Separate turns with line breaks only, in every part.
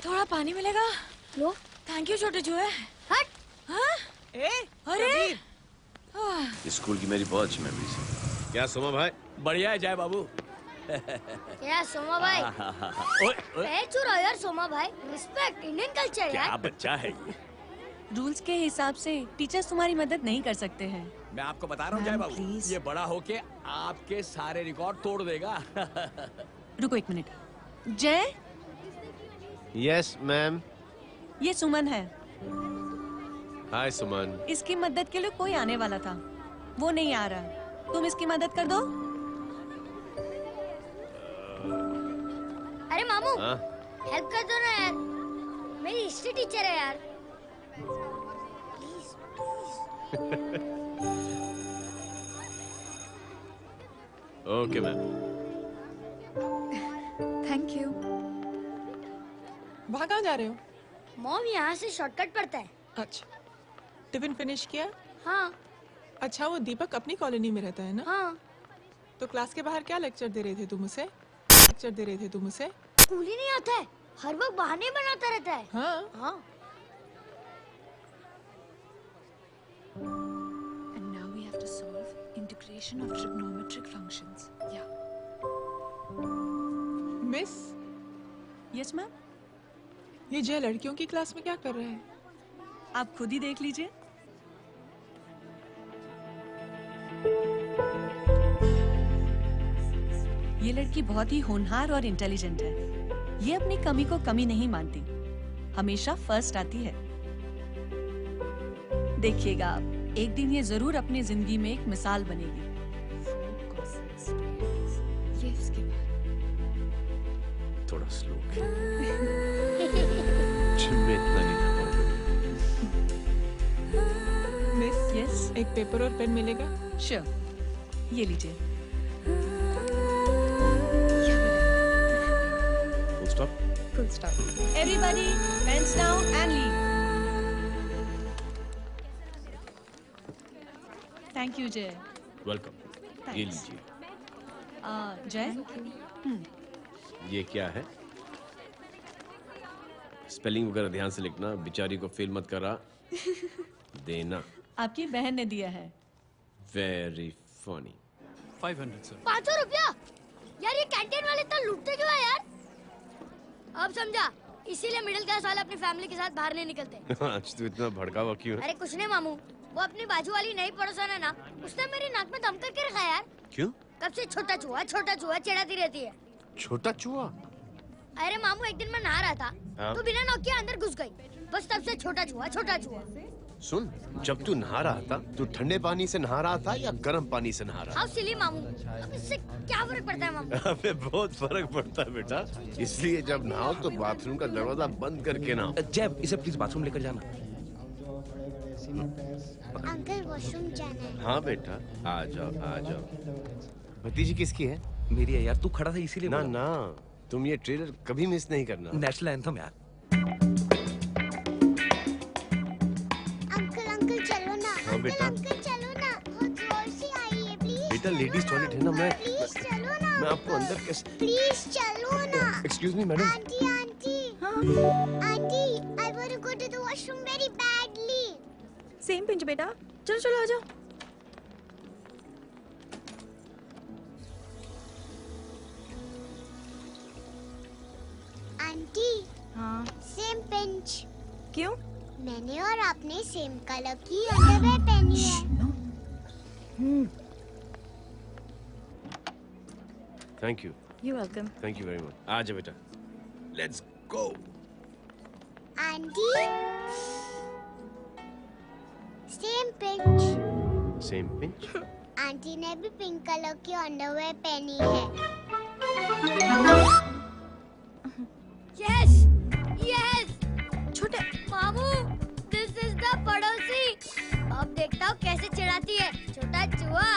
थोड़ा पानी मिलेगा?
लो।
थैंक यू छोटे चूहे।
हट।
हाँ? अरे
स्कूल की मेरी बहुत अच्छी मेमोरीज है। क्या सोमा भाई?
बढ़िया है जय बाबू।
क्या सोमा भाई? पैर चुरा यार सोमा भाई। रिस्पेक्ट इंडियन कल्चर यार।
क्या बच्चा है ये?
रूल्स के हिसाब से टीचर्स तुम्हारी मदद नहीं कर सकते हैं।
मैं आपको बता रहा हूँ जय बाबू,
please।
ये बड़ा होके आपके सारे रिकॉर्ड तोड़ देगा।
रुको एक मिनट। जय,
यस मैम।
ये सुमन है।
हाय सुमन।
इसकी मदद के लिए कोई आने वाला था, वो नहीं आ रहा। तुम इसकी मदद कर दो।
अरे मामू,
हाँ?
हेल्प कर दो ना यार। मेरी हिस्ट्री टीचर है यार। Please please.
Okay ma'am.
Thank you.
वहाँ कहाँ जा रहे हो?
मॉम यहाँ से शॉर्टकट पड़ता है।
अच्छा, टिफिन फिनिश किया?
हाँ
अच्छा, वो दीपक अपनी कॉलोनी में रहता है ना?
हाँ।
तो क्लास के बाहर क्या लेक्चर दे रहे थे तुम उसे?
स्कूल ही नहीं आता है, हर वक्त बहाने बनाता रहता है।
हाँ।
हाँ।
And now we have to solve integration of trigonometric functions. Yeah.
Miss,
Yes ma'am.
ये जय लड़कियों की क्लास में क्या कर रहा है?
आप खुद ही देख लीजिए। ये लड़की बहुत ही होनहार और इंटेलिजेंट है। ये अपनी कमी को कमी नहीं मानती, हमेशा फर्स्ट आती है। देखिएगा आप, एक दिन ये जरूर अपनी जिंदगी में एक मिसाल बनेगी। ये इसके बाद
थोड़ा स्लो। जिम में इतना नहीं था पाऊंगा।
मिस,
यस
एक पेपर और पेन मिलेगा?
श्योर, ये लीजिए।
Full stop.
Full stop. Everybody, pens down and leave. Thank you, Jay.
Welcome. ये लीजिए।
Jay?
ये क्या है? स्पेलिंग वगैरह ध्यान से लिखना, बेचारी को फेल मत करा देना।
आपकी बहन ने दिया है।
Very funny.
500 सर।
500 रुपया? यार ये कैंटीन वाले इतना लूटते क्यों है यार? अब समझा, इसीलिए मिडिल क्लास वाले अपनी फैमिली के साथ बाहर नहीं निकलते।
आज तू इतना भड़कावा क्यों है?
अरे कुछ नहीं मामू, वो अपनी बाजू वाली नई पड़ोसन है ना, उसने मेरी नाक में दम करके रखा है यार।
क्यों?
कब से छोटा चूहा चिढ़ाती रहती है।
छोटा चूहा?
अरे मामू, एक दिन मैं नहा रहा था,
हाँ?
तो बिना नॉक के अंदर घुस गई। बस तब से छोटा चूहा।
सुन, जब तू नहा रहा था, तू ठंडे पानी से नहा रहा था या गर्म पानी से नहा रहा था?
हाउ सिली मामू, अब इससे क्या फर्क पड़ता है मामू?
अबे बहुत फर्क पड़ता है बेटा, इसलिए जब नहाओ तो बाथरूम का दरवाजा बंद करके नहाओ।
जय, इसे प्लीज बाथरूम लेकर जाना।
अंकल वॉशरूम जाना है।
हाँ बेटा, आ जाओ आ जाओ। भतीजी किसकी है?
मेरी है यार, तू खड़ा था इसीलिए
ना ना, तुम ये ट्रेलर कभी मिस नहीं करना।
नेशनल एंथम यार।
अंकल चलो ना।
हाँ बेटा।
अंकल चलो ना, बहुत जोर से आई है प्लीज।
बेटा लेडीज टॉयलेट है ना,
प्लीज चलो ना।
मैं आपको अंदर कैसे?
प्लीज चलो ना।
Excuse me madam.
Aunty I want to go to the washroom very badly.
Same pinch बेटा, चलो चलो आ जाओ।
आंटी।
हाँ
सेम पिंच।
क्यों?
मैंने और आपने सेम कलर की अंडरवेयर पहनी है।
Thank you.
You welcome.
Thank you very much. आ जाओ बेटा, let's go.
Aunty same pinch.
Same pinch?
Aunty ने भी पिंक कलर की अंडरवेयर पहनी है। Yes yes. छोटे मामू, दिस इज द पड़ोसी। अब देखता हूँ कैसे चिढ़ाती है छोटा चूहा।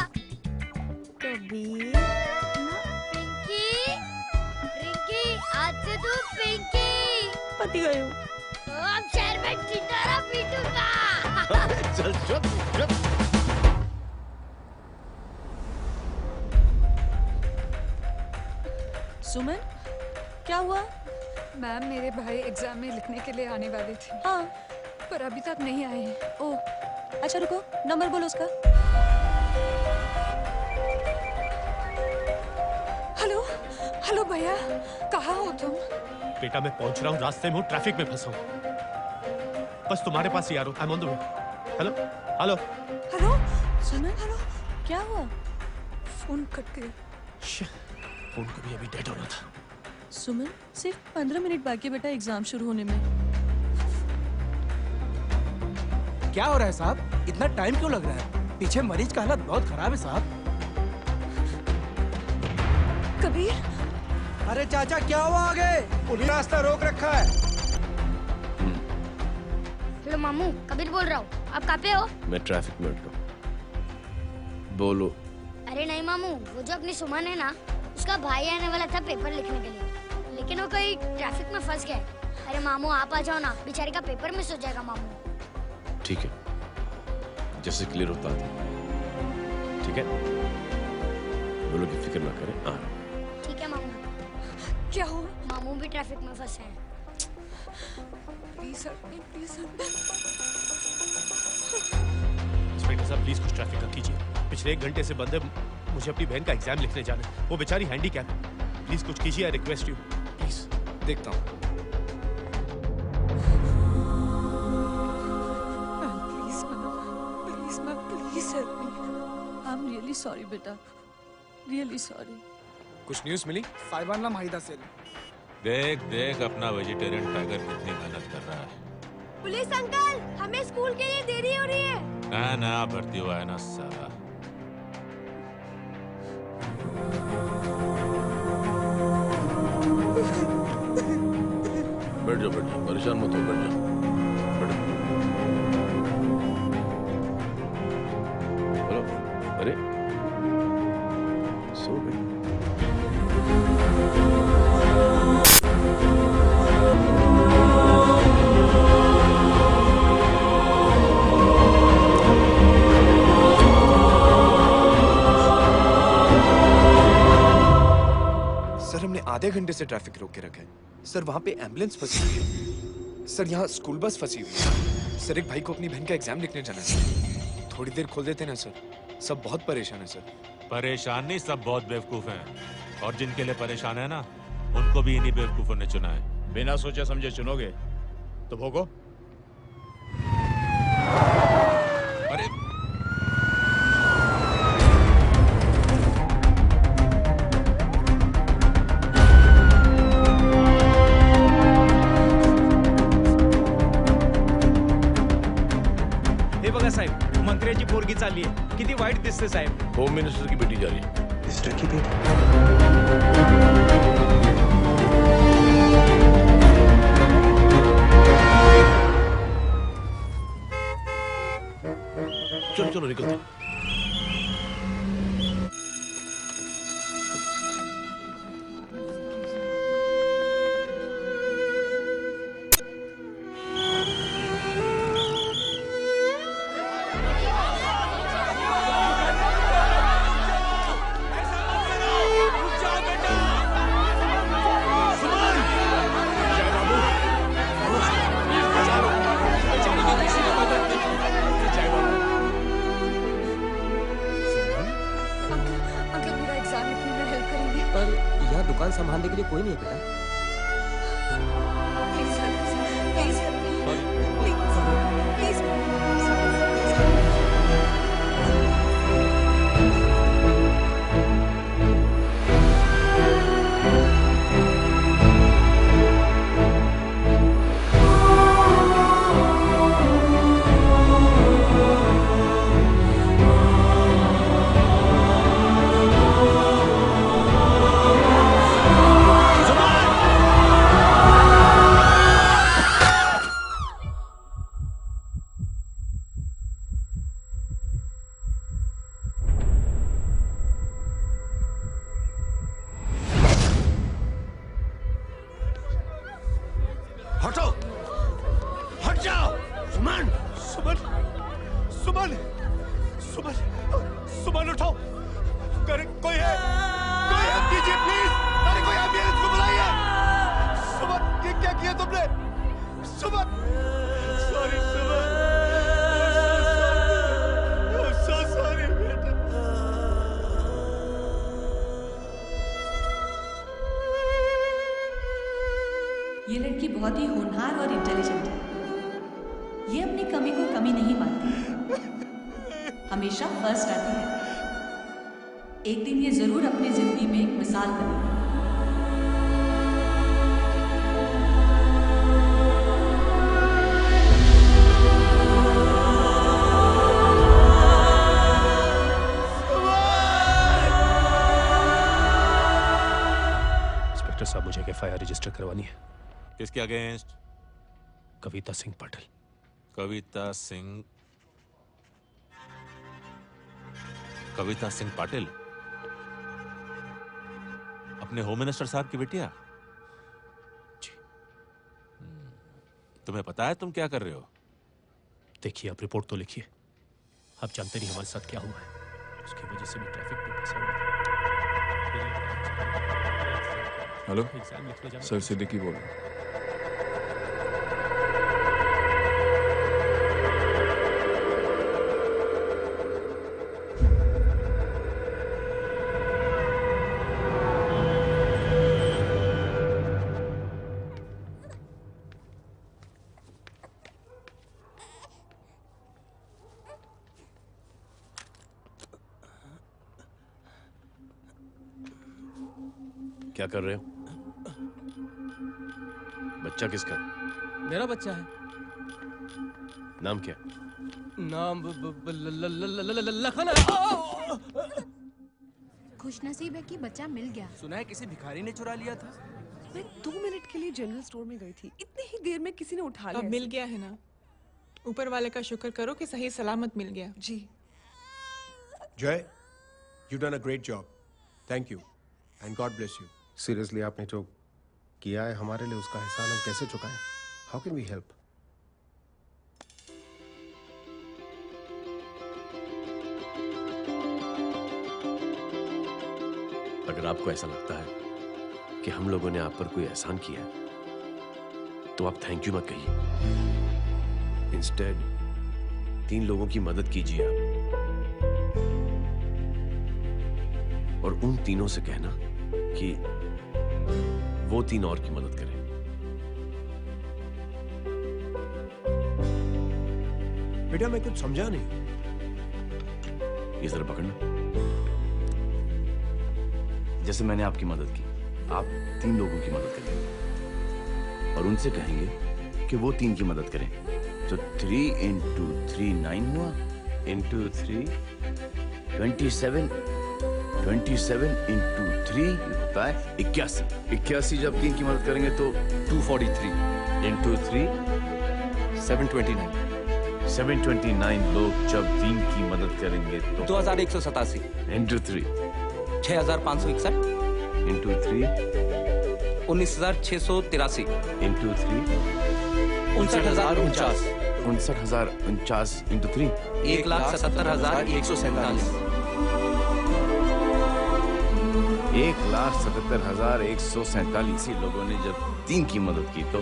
कभी
पिंकी रिंकी, आज से तू पिंकी।
पति गए हो।
अब शहर में चिंटारा पीटूंगा।
चल चुप चुप।
सुमन, क्या हुआ?
मैम मेरे भाई एग्जाम में लिखने के लिए आने वाले थे
हाँ।
पर अभी तक नहीं आए हैं।
ओह, अच्छा रुको, नंबर बोलो उसका।
हेलो हेलो भैया, कहाँ हो तुम?
बेटा मैं पहुंच रहा हूँ, रास्ते में हूँ, ट्रैफिक में फंसा हूँ। बस तुम्हारे पास ही आ रहा हूँ। I am on the way. Hello hello
hello
Suman, hello, क्या हुआ?
फोन कट गई।
फोन को भी अभी डेड होना था।
सुमन, सिर्फ 15 मिनट बाकी बेटा एग्जाम शुरू होने में।
क्या हो रहा है साहब? इतना टाइम क्यों लग रहा है? पीछे मरीज का हालत बहुत खराब है साहब।
कबीर,
अरे चाचा क्या हुआ आगे? पुलिस रास्ता रोक रखा है।
हेलो मामू, कबीर बोल रहा हूँ। आप कहाँ पे हो?
मैं ट्रैफिक में अटका। बोलो।
अरे नहीं मामू, वो जो अपनी सुमन है ना, उसका भाई आने वाला था पेपर लिखने के लिए, लेकिन वो कहीं ट्रैफिक में फंस गया। अरे मामू आप आ जाओ ना, बेचारे का पेपर मिस हो जाएगा मामू।
ठीक है, जैसे क्लियर होता है। ठीक है, बोलो की फिक्र ना करें।
ठीक है मामू।
क्या हुआ?
मामू भी ट्रैफिक में फंसे हैं।
Please sir, please sir.
Inspector साहब प्लीज कुछ ट्रैफिक का कीजिए। पिछले 1 घंटे से बंद है, मुझे अपनी बहन का एग्जाम लिखने जाना है। वो बेचारी हैंडीकैप है। प्लीज कुछ कीजिए, आई रिक्वेस्ट यू प्लीज।
देखता हूँ।
Please ma'am, please help me.
I am really sorry बेटा, रियली सॉरी।
कुछ न्यूज़ मिली? साइबानला माहिदा सेल।
देख देख अपना वेजिटेरियन टाइगर कितनी मेहनत कर रहा है।
पुलिस अंकल, हमें स्कूल के लिए देरी हो रही है।
ना भर्ती हुआ है ना साला।
बैठ जाओ, परेशान मत हो, बैठ जाओ। हेलो, अरे सो गए।
सर हमने आधे घंटे से ट्रैफिक रोक के रखा है। सर वहाँ पे एम्बुलेंस फंसी हुई है। सर यहाँ स्कूल बस फंसी हुई है। सर एक भाई को अपनी बहन का एग्जाम लिखने जाना है। थोड़ी देर खोल देते ना सर, सब बहुत परेशान है सर।
परेशान नहीं, सब बहुत बेवकूफ हैं। और जिनके लिए परेशान है ना, उनको भी इन्हीं बेवकूफों ने चुना है।
बिना सोचे समझे चुनोगे तो भोगो।
अरे
हे बघा साहेब, मंत्र्याची पोरगी चालली आहे. किती वाईट दिसते साहेब.
होम मिनिस्टर की बेटी जा रही है।
मिनिस्टर की बेटी?
चलो चलो निकलते हैं।
दुकान संभालने के लिए कोई नहीं है बेटा।
हटो, हट जाओ। सुमन,
सुमन, सुमन, सुमन, सुमन उठो। कोई है? कोई हेल्प कीजिए प्लीज। अरे कोई एम्बुलेंस को बुलाइए। सुमन, ये
किया तुमने? सुमन! Sorry, Suman! I'm so sorry, बेटा।
ये लड़की बहुत ही होनहार और इंटेलिजेंट है। ये अपनी कमी को कमी नहीं मानती, हमेशा फर्स्ट आती है। एक दिन ये जरूर अपनी जिंदगी में एक मिसाल बनेगी।
इंस्पेक्टर साहब, मुझे एक एफआईआर रजिस्टर करवानी है।
किसके अगेंस्ट?
कविता सिंह पाटिल।
कविता सिंह पाटिल, अपने होम मिनिस्टर साहब की बेटिया?
जी।
तुम्हें पता है तुम क्या कर रहे हो?
देखिए, आप रिपोर्ट तो लिखिए। आप जानते नहीं हमारे साथ क्या हुआ है। उसकी वजह से मैं ट्रैफिक में फंसा हुआ था।
हेलो सर, सिद्दीकी बोल रहा हूँ।
क्या कर रहे हो? बच्चा किसका?
मेरा बच्चा है।
नाम क्या?
नाम लखन।
खुशनसीब है कि बच्चा मिल गया।
सुना है किसी भिखारी ने चुरा लिया था।
मैं 2 मिनट के लिए जनरल स्टोर में गई थी, इतनी ही देर में किसी ने उठा लिया।
अब मिल गया है ना, ऊपर वाले का शुक्र करो कि सही सलामत मिल गया।
जी।
जय, you done a great job. Thank you and God bless you.
Seriously आपने जो किया है हमारे लिए, उसका एहसान हम कैसे चुकाएं? How can we help?
अगर आपको ऐसा लगता है कि हम लोगों ने आप पर कोई एहसान किया है, तो आप थैंक यू मत कहिए। इंस्टेड 3 लोगों की मदद कीजिए आप, और उन तीनों से कहना कि वो 3 और की मदद करें।
बेटा मैं कुछ समझा नहीं।
ये जरा पकड़ना। जैसे मैंने आपकी मदद की, आप 3 लोगों की मदद करेंगे और उनसे कहेंगे कि वो 3 की मदद करें। तो 3 into 3 9 हुआ, into 3 27, 27 into 3 होता है 81। 81 जब 3 की मदद करेंगे तो 243 into 3 729। 729 लोग जब 3 की मदद करेंगे तो
2187
into 3
6561
into 3
19683
into 3
59049
59049 into 3
1,77,147
1,77,147 लोगों ने जब 3 की मदद की तो,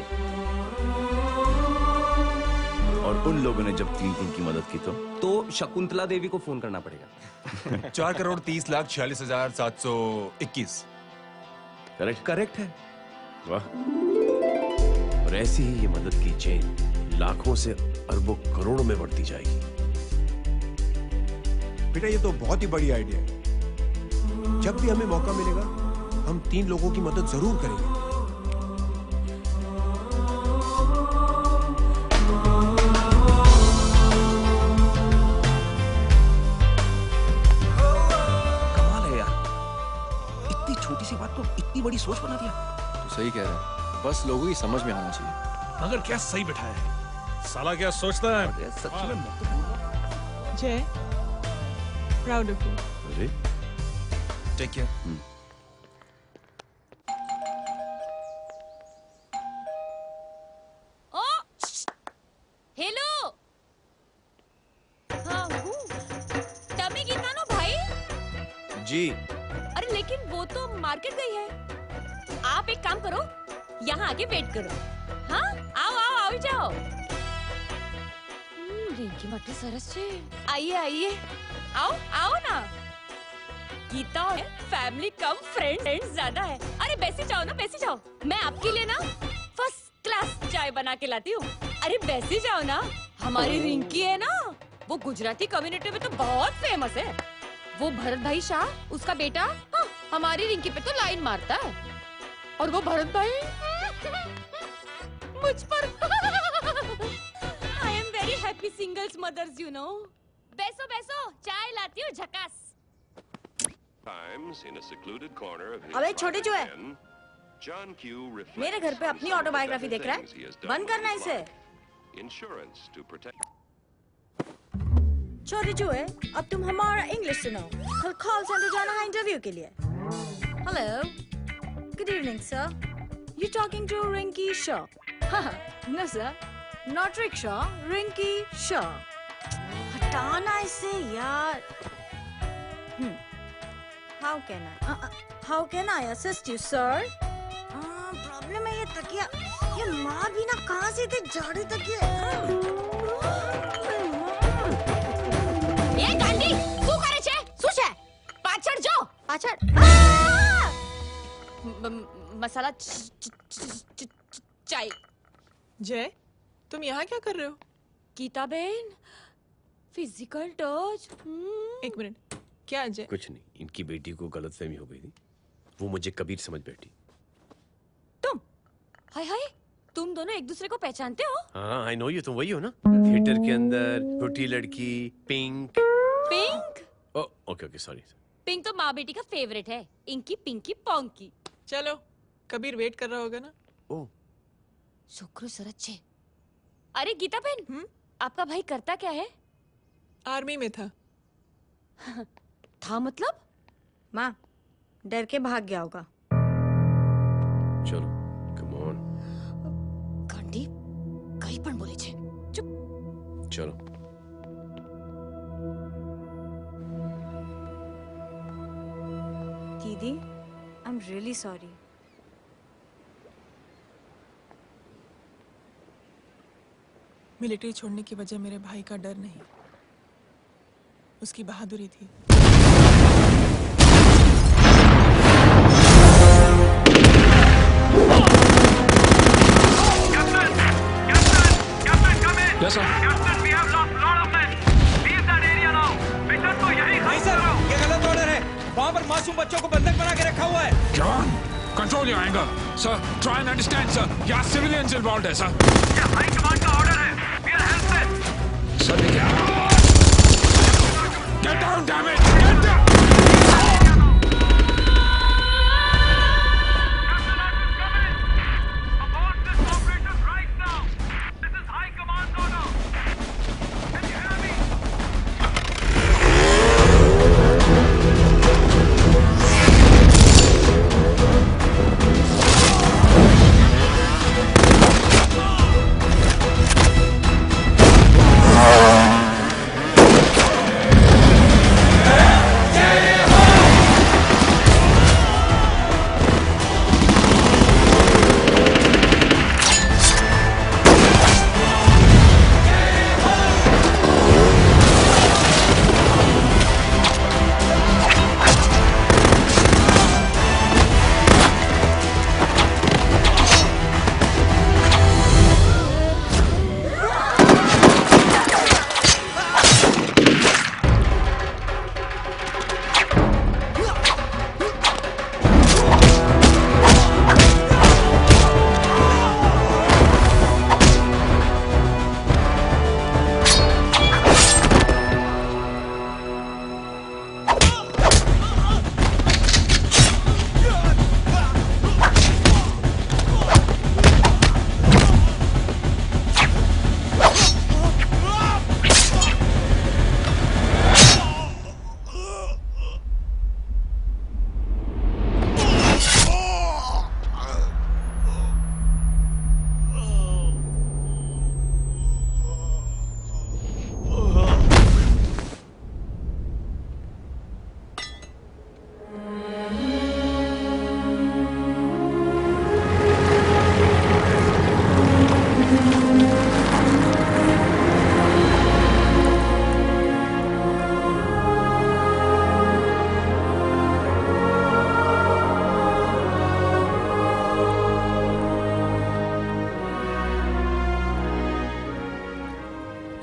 और उन लोगों ने जब 3 की मदद की तो
शकुंतला देवी को फोन करना पड़ेगा।
4,30,46,721।
करेक्ट है। वाह। और ऐसी ही ये मदद की चेन लाखों से अरबों करोड़ों में बढ़ती जाएगी।
बेटा ये तो बहुत ही बड़ी आइडिया है। जब भी हमें मौका मिलेगा हम 3 लोगों की मदद जरूर करेंगे।
कमाल है यार, इतनी छोटी सी बात को इतनी बड़ी सोच बना दिया।
तो सही कह रहा है, बस लोगों की समझ में आना चाहिए।
मगर क्या सही बिठाया है, साला क्या सोचता है।
सच में
जय, प्राउड ऑफ यू।
अरे
टेक केयर।
ओ हेलो, हाँ हूँ। टमी गीता नो भाई।
जी।
अरे लेकिन वो तो मार्केट गई है। आप एक काम करो, यहाँ आके वेट करो। हाँ आओ आओ आओ जाओ। रिंकी मटे सरस छे। आइए आइए आओ आओ ना। गीता है फैमिली कम फ्रेंड ज्यादा है। अरे बैसी जाओ ना बैसी जाओ। मैं आपके लिए ना फर्स्ट क्लास चाय बना के लाती हूँ। अरे बैसी जाओ ना। हमारी रिंकी है ना वो गुजराती कम्युनिटी में तो बहुत फेमस है। वो भरत भाई शाह उसका बेटा हाँ, हमारी रिंकी पे तो लाइन मारता है। और वो भरत भाई मुझ पर I am very happy singles mothers you know. बैसो बैसो चाय लाती हूँ झकास।
अबे छोटे जो है मेरे घर पे अपनी ऑटोबायोग्राफी देख रहा है। बंद करना इसे। छोटे जो है अब तुम हमारा इंग्लिश सुनो। कल कॉल सेंटर जाना है इंटरव्यू के लिए। Hello good evening sir. You talking to Rinki Shaw? No sir not rickshaw Rinki Shaw. हटाना इसे यार। How can I assist you, sir? Problem है ये तकिया। ये माँ भी ना कहाँ से थे झाड़ू तकिया।
ये गांडी શું કરે છે? શું છે? પાછળ જો
पाछड़।
मसाला चाय।
जय तुम यहाँ क्या कर रहे हो?
गीता बहन फिजिकल टच।
एक मिनट क्या जय?
कुछ नहीं, इनकी बेटी को गलतफहमी हो गई थी। वो मुझे कबीर समझ बैठी।
तुम हाय हाय तुम दोनों एक दूसरे को पहचानते हो?
हाँ आई नो यू, तुम वही हो ना थिएटर के अंदर छोटी लड़की pink.
Pink?
Okay okay sorry.
Pink तो माँ बेटी का फेवरेट है। Inky pinky ponky.
चलो कबीर वेट कर रहा होगा ना।
ओ
शुक्र सरच्चे। अरे गीता बहन आपका भाई करता क्या है?
आर्मी में था।
था मतलब?
माँ डर के भाग गया होगा।
चलो कम ऑन।
गांडी कहीं पण बोले छे। चुप।
चलो
दीदी I am really sorry.
Military छोड़ने की वजह मेरे भाई का डर नहीं, उसकी बहादुरी थी।
Yes, sir. Captain, we have lost lot of men. Leave that area now. Mission तो यही
नहीं सर, ये गलत ऑर्डर है। वहाँ पर मासूम बच्चों को बंधक बना के रखा हुआ है।
John, control your anger. Sir, try and understand, sir. यहाँ civilians involved है, sir. ये high command का order है. We are helpless. Sir, देखिए। Get down, damn it! Get down!
जय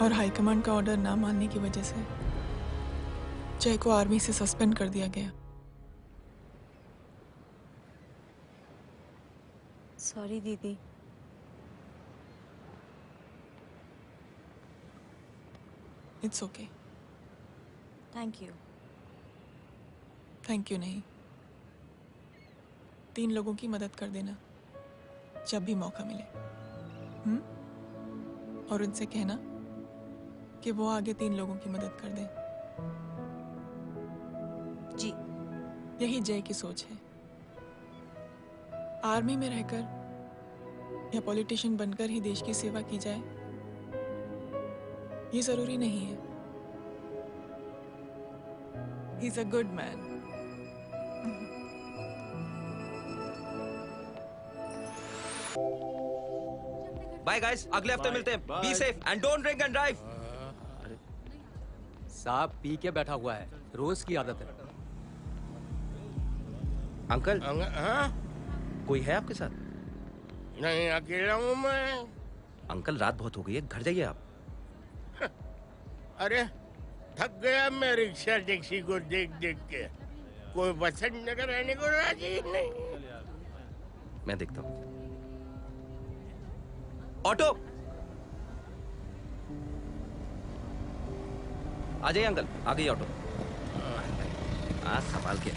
और हाईकमांड का ऑर्डर ना मानने की वजह से जय को आर्मी से सस्पेंड कर दिया गया।
सॉरी दीदी।
It's okay.
Thank you.
Thank you नहीं, 3 लोगों की मदद कर देना जब भी मौका मिले। और उनसे कहना कि वो आगे 3 लोगों की मदद कर दें।
जी।
यही जय की सोच है। आर्मी में रहकर या पॉलिटिशियन बनकर ही देश की सेवा की जाए, ये जरूरी नहीं है। He is a good man.
Bye guys, अगले हफ्ते मिलते हैं। Be safe and don't drink and drive.
साहब पी के बैठा हुआ है, रोज की आदत है।
अंकल,
हाँ?
कोई है आपके साथ?
नहीं, अकेला हूँ मैं।
अंकल रात बहुत हो गई है, घर जाइए आप।
अरे थक गया मैं रिक्शा टैक्सी को देख देख के। कोई पसंद नगर रहने को राजी नहीं।
मैं देखता हूँ। ऑटो आ जाइए अंकल, आ गई ऑटो। संभाल के।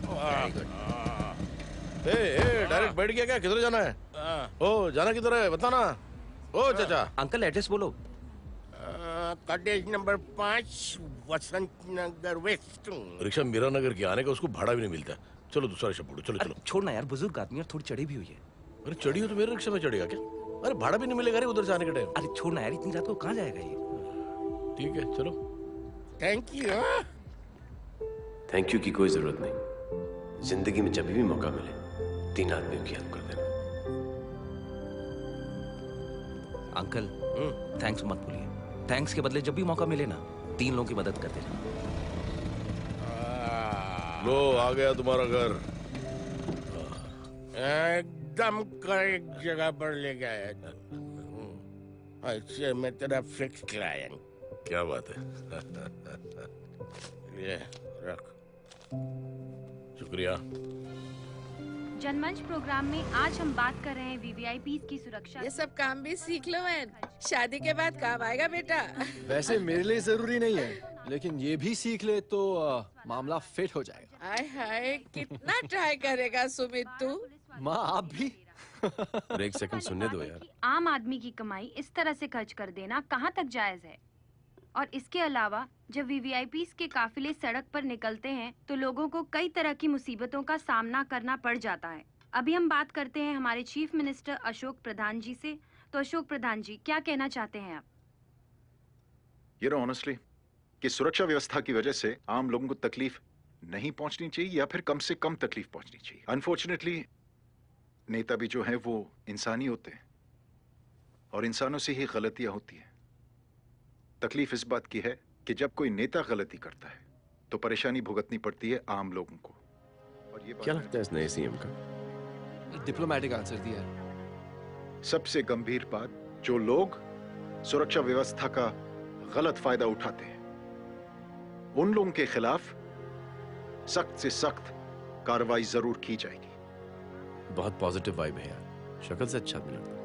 Very good.
डायरेक्ट बैठ गया क्या? किधर जाना है? ओ जाना किधर है बताना। ओ चाचा।
अंकल एड्रेस बोलो।
कॉटेज नंबर 5 वसंत नगर वेस्ट।
रिक्शा मीरा नगर की आने का उसको भाड़ा भी नहीं मिलता। चलो दूसरा रिक्शा पकड़ो। चलो चलो।
छोड़ना यार, बुजुर्ग आदमी और थोड़ी चढ़ी भी हुई है।
अरे चढ़ी हो तो मेरे रिक्शा में चढ़ेगा क्या? अरे भाड़ा भी नहीं मिलेगा रे उधर से आने के टाइम।
अरे छोड़ना यार, इतनी रात को कहाँ जाएगा ये?
ठीक है चलो।
Thank you.
थैंक यू की कोई जरूरत नहीं। जिंदगी में जब भी मौका मिले 3 आदमियों की हेल्प कर देना।
अंकल थैंक्स मत भूलिए। थैंक्स के बदले जब भी मौका मिले ना 3 लोगों की मदद कर देना।
लो आ गया तुम्हारा घर।
एकदम करेक्ट जगह पर ले गया। ऐसे मैं तेरा फिक्स क्लाइंट।
क्या बात है।
ये रख।
शुक्रिया।
जनमंच प्रोग्राम में आज हम बात कर रहे हैं वीवीआईपीज़ की सुरक्षा।
ये सब काम भी सीख लो मैन, शादी के बाद काम आएगा बेटा।
वैसे मेरे लिए जरूरी नहीं है, लेकिन ये भी सीख ले तो मामला फिट हो जाएगा।
हाय हाय, कितना ट्राई करेगा सुमित तू?
माँ आप भी।
और एक सेकंड सुनने दो यार।
आम आदमी की कमाई इस तरह से खर्च कर देना कहाँ तक जायज है? और इसके अलावा जब वीवीआईपीज़ के काफिले सड़क पर निकलते हैं तो लोगों को कई तरह की मुसीबतों का सामना करना पड़ जाता है। अभी हम बात करते हैं हमारे चीफ मिनिस्टर अशोक प्रधान जी से। तो अशोक प्रधान जी, क्या कहना चाहते हैं आप?
ये ऑनेस्टली कि सुरक्षा व्यवस्था की वजह से आम लोगों को तकलीफ नहीं पहुंचनी चाहिए या फिर कम से कम तकलीफ पहुंचनी चाहिए। अनफॉर्चुनेटली नेता भी जो है वो इंसानी होते हैं और इंसानों से ही गलतियां होती हैं। तकलीफ इस बात की है कि जब कोई नेता गलती करता है तो परेशानी भुगतनी पड़ती है आम लोगों को। और ये
क्या लगता है इस नए सीएम का?
डिप्लोमेटिक आंसर दिया है।
सबसे गंभीर बात, जो लोग सुरक्षा व्यवस्था का गलत फायदा उठाते हैं उन लोगों के खिलाफ सख्त से सख्त कार्रवाई जरूर की जाएगी।
बहुत पॉजिटिव वाइब है यार, शक्ल से अच्छा आदमी लगता है।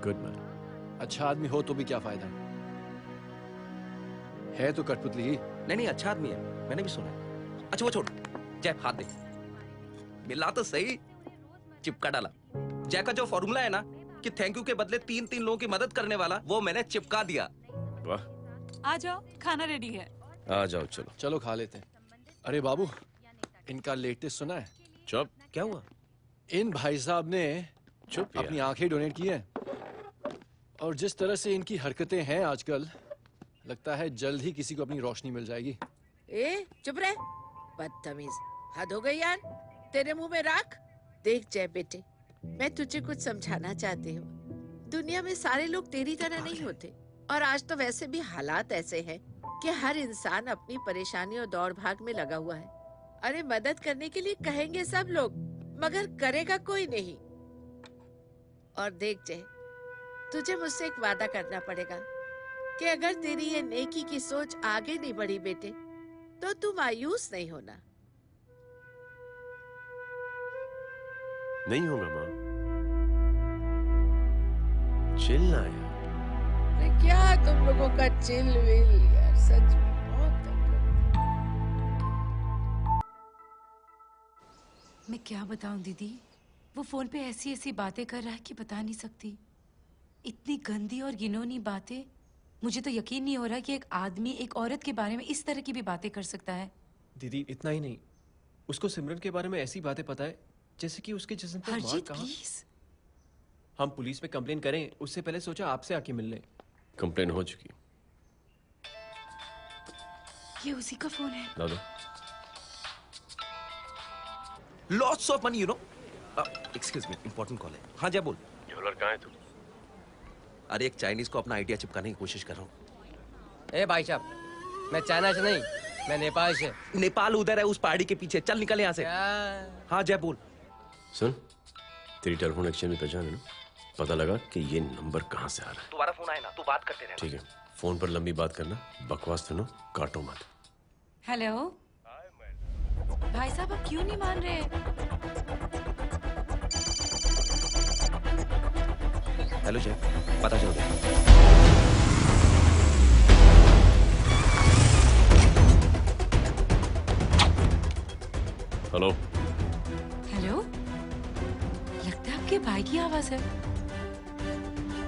Good man.
अच्छा आदमी हो तो भी क्या फायदा है तो कठपुतली ही।
नहीं अच्छा आदमी है, मैंने भी सुना है। अच्छा वो छोड़, जय हाथ दे। मिला तो सही, चिपका डाला। जय का जो फॉर्मूला है ना कि थैंक यू के बदले 3 लोगों की मदद करने वाला, वो मैंने चिपका दिया।
वाह।
आ जाओ, खाना रेडी है।
आ जाओ चलो।
चलो खा लेते हैं। अरे बाबू, इनका लेटेस्ट सुना है?
चुप।
क्या हुआ?
इन भाई साहब ने
चुप
अपनी आंखें डोनेट की है और जिस तरह से इनकी हरकतें हैं आजकल, लगता है जल्द ही किसी को अपनी रोशनी मिल जाएगी।
ए चुप रहे, बदतमीज, हद हो गई यार। तेरे मुंह में राख। देख जय बेटे, मैं तुझे कुछ समझाना चाहती हूँ। दुनिया में सारे लोग तेरी तरह नहीं होते और आज तो वैसे भी हालात ऐसे हैं कि हर इंसान अपनी परेशानी और दौड़ भाग में लगा हुआ है। अरे मदद करने के लिए कहेंगे सब लोग, मगर करेगा कोई नहीं। और देख जय, तुझे मुझसे एक वादा करना पड़ेगा कि अगर तेरी ये नेकी की सोच आगे नहीं बढ़ी बेटे, तो तू मायूस नहीं होना।
नहीं होगा माँ। चिल ना यार।
अरे क्या तुम लोगों का चिल विल यार, सच में बहुत
मैं क्या बताऊं दीदी, वो फोन पे ऐसी ऐसी बातें कर रहा है कि बता नहीं सकती। इतनी गंदी और घिनौनी बातें। मुझे तो यकीन नहीं हो रहा कि एक आदमी एक औरत के बारे में इस तरह की भी बातें कर सकता है।
दीदी इतना ही नहीं, उसको सिमरन के बारे में ऐसी बातें पता है जैसे कि उसके जिस्म पर मार
हरजीत
कहाँ।
प्लीज।
हम पुलिस में कंप्लेन करें उससे पहले सोचा आपसे आके मिल लें।
कंप्लेन हो चुकी।
ये उसी का फोन है।
ला दो।
Lots of money you know. Excuse me, important call है। हाँ जय बोल।
ज्वेलर कहाँ है तू?
अरे एक चाइनीज को अपना आइडिया चिपकाने की कोशिश कर रहा हूँ।
ए भाई साहब, मैं चाइना से नहीं, मैं नेपाल से।
नेपाल उधर है, उस पहाड़ी के पीछे। चल निकल यहाँ से। हाँ जय बोल।
सुन, तेरी टेलीफोन एक्सचेंज में पहचान है ना? पता लगा कि ये नंबर कहाँ से आ रहा है।
दोबारा फोन आए ना तो बात करते रहना।
ठीक है, फोन पर लंबी बात करना, बकवास सुनो, काटो मत।
हेलो भाई साहब, आप क्यों नहीं मान रहे?
हेलो जय, पता चल गया।
हेलो
हेलो, लगता है आपके भाई की आवाज है।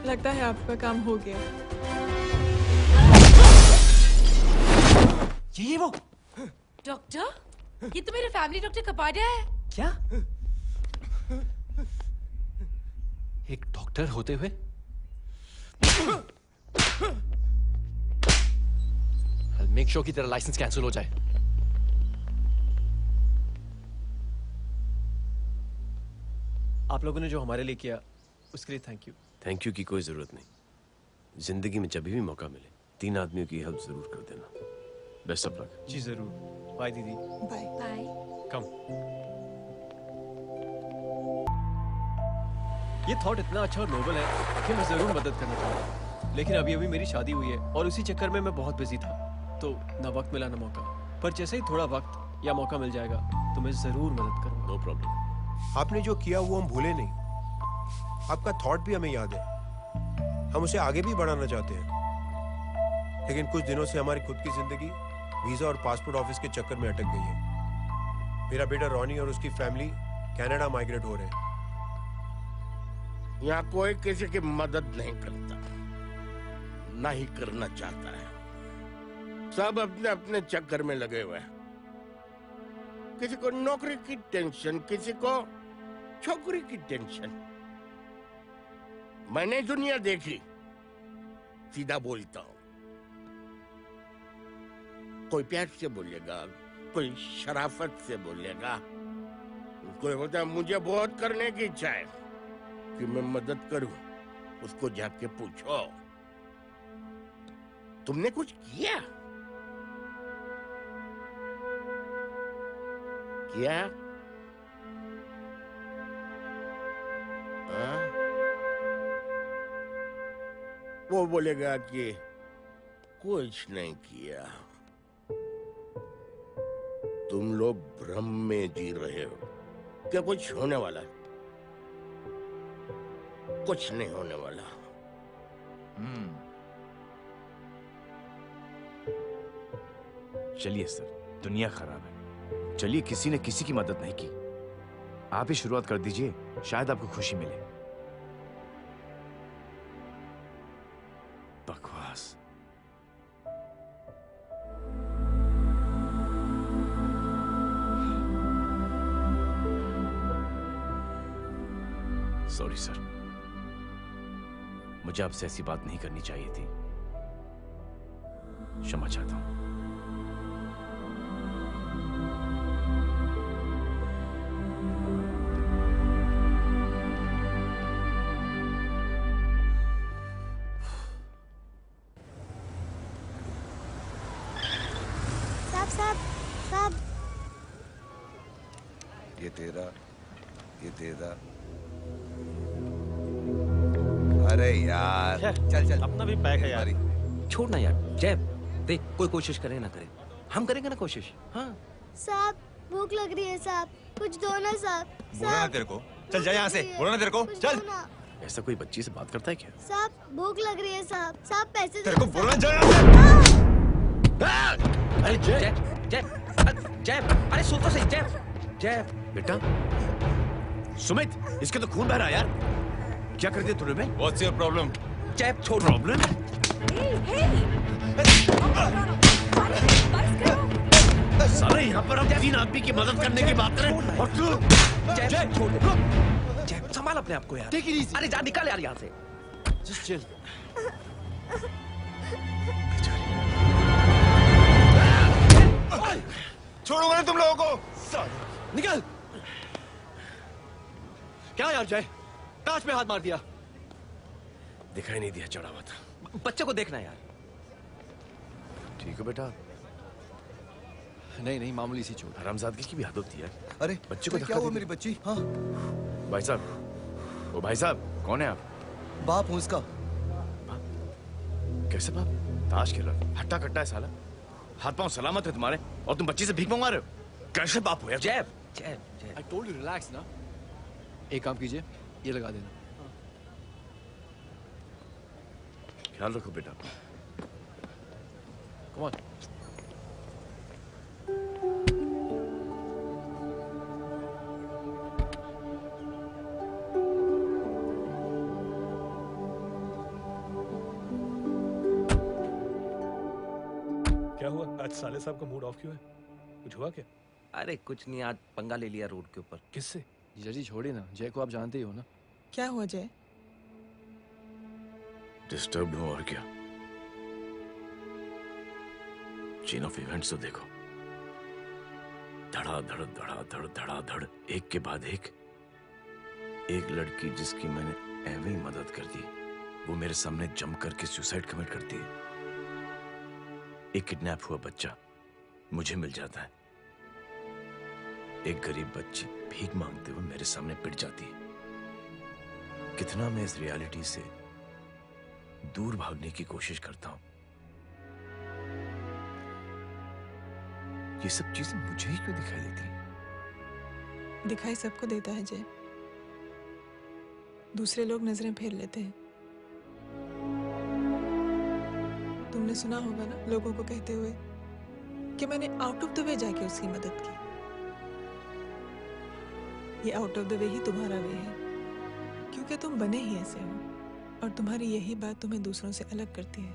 लगता है आपका काम हो गया।
ये वो
डॉक्टर, ये तो मेरे फैमिली डॉक्टर कपाडिया है।
क्या? एक डॉक्टर होते हुए? मेक श्योर कि तेरा लाइसेंस कैंसिल हो जाए। आप लोगों ने जो हमारे लिए किया उसके लिए थैंक यू।
थैंक यू की कोई जरूरत नहीं। जिंदगी में जब भी मौका मिले 3 आदमियों की हेल्प जरूर कर देना। Best of luck.
जी जरूर। बाय दीदी।
Bye
bye.
कम। ये थॉट इतना अच्छा और नोबल है कि मैं जरूर मदद करना चाहूंगा, लेकिन अभी मेरी शादी हुई है और उसी चक्कर में मैं बहुत बिजी था, तो ना वक्त मिला ना मौका। पर जैसे ही थोड़ा वक्त या मौका मिल जाएगा तो मैं जरूर मदद करूंगा।
No problem.
आपने जो किया वो हम भूले नहीं। आपका थॉट भी हमें याद है। हम उसे आगे भी बढ़ाना चाहते हैं, लेकिन कुछ दिनों से हमारी खुद की जिंदगी वीजा और पासपोर्ट ऑफिस के चक्कर में अटक गई है। मेरा बेटा रॉनी और उसकी फैमिली कनाडा माइग्रेट हो रहे हैं।
यहाँ कोई किसी की मदद नहीं करता, ना ही करना चाहता है। सब अपने अपने चक्कर में लगे हुए हैं। किसी को नौकरी की टेंशन, किसी को छोकरी की टेंशन। मैंने दुनिया देखी, सीधा बोलता हूं। कोई प्यार से बोलेगा, कोई शराफत से बोलेगा, कोई होता है मुझे बहुत करने की इच्छा है कि मैं मदद करूं। उसको जाके पूछो, तुमने कुछ किया? क्या? हाँ? वो बोलेगा कि कुछ नहीं किया। तुम लोग भ्रम में जी रहे हो क्या कुछ होने वाला? कुछ नहीं होने वाला।
चलिए सर, दुनिया खराब है। चलिए, किसी ने किसी की मदद नहीं की। आप ही शुरुआत कर दीजिए, शायद आपको खुशी मिले। बकवास। सॉरी सर, मुझे आपसे ऐसी बात नहीं करनी चाहिए थी। क्षमा चाहता हूं।
साहब,
ये तेरा। अरे
यार चल चल
अपना भी पैक है यार।
छोड़ ना यार जय, देख कोई कोशिश करे ना करे, हम करेंगे ना कोशिश। हाँ
साहब भूख लग रही है साहब, कुछ दो ना साहब।
बोला ना तेरे को, चल जा यहाँ से, बोला ना तेरे को, चल।
ऐसा कोई बच्ची से बात करता है क्या?
साहब भूख लग रही है साहब, साहब पैसे
तेरे को बोला जा।
अरे जय जय जय, अरे सुन तो सही जय। जय
बेटा सुमित, इसके तो खून बह रहा है यार, क्या कर दिया तूने?
What's your problem?
जय छोड़।
प्रॉब्लम? सारे यहाँ पर हम 3 आदमी की मदद करने की बात करें और तू
जय छोड़। जय संभाल अपने आप को यार। अरे जा निकल यार यहाँ से।
Just chill.
छोड़ूंगा ना तुम लोगों को।
निकल। क्या यार जय, कांच में हाथ मार दिया।
दिखाई नहीं दिया, चढ़ा हुआ था।
बच्चे को देखना यार।
ठीक है बेटा।
नहीं नहीं, मामूली सी चोट।
हरामजादगी की भी हद होती है।
अरे
बच्चे को
क्या हुआ मेरी बच्ची? हाँ
भाई साहब, ओ भाई साहब कौन है आप?
बाप हूँ उसका।
कैसे बाप? ताश खेल रहा, हट्टा कट्टा है साला, हाथ पांव सलामत है तुम्हारे और तुम बच्ची से भीख मंगवा रहे हो? कैसे बाप हो यार?
जय जय जय।
I told you relax ना। एक काम कीजिए, ये लगा देना।
ख्याल रखो बेटा।
Come on.
क्या हुआ आज साले साहब का मूड ऑफ क्यों है? कुछ हुआ क्या?
अरे कुछ नहीं, आज पंगा ले लिया रोड के ऊपर।
किससे?
जीजा जी छोड़िए ना, जय को आप जानते ही हो ना।
क्या हुआ जय?
डिस्टर्ब हूं और क्या। चेन ऑफ इवेंट्स तो देखो, धड़ाधड़ धड़ाधड़ धड़ाधड़, एक के बाद एक लड़की जिसकी मैंने ऐਵੇਂ ही मदद कर दी, वो मेरे सामने जम करके सुसाइड कमिट करती है। एक किडनैप हुआ बच्चा मुझे मिल जाता है, एक गरीब बच्ची भीख मांगते हुए मेरे सामने पिट जाती है। कितना मैं इस रियलिटी से दूर भागने की कोशिश करता हूं। ये सब चीजें मुझे ही क्यों दिखाई देती हैं?
दिखाई सबको देता है जय, दूसरे लोग नजरें फेर लेते हैं। तुमने सुना होगा ना लोगों को कहते हुए कि मैंने आउट ऑफ द वे जाके उसकी मदद की। ये आउट ऑफ द वे ही तुम्हारा वे है, क्योंकि तुम बने ही ऐसे हो और तुम्हारी यही बात तुम्हें दूसरों से अलग करती है।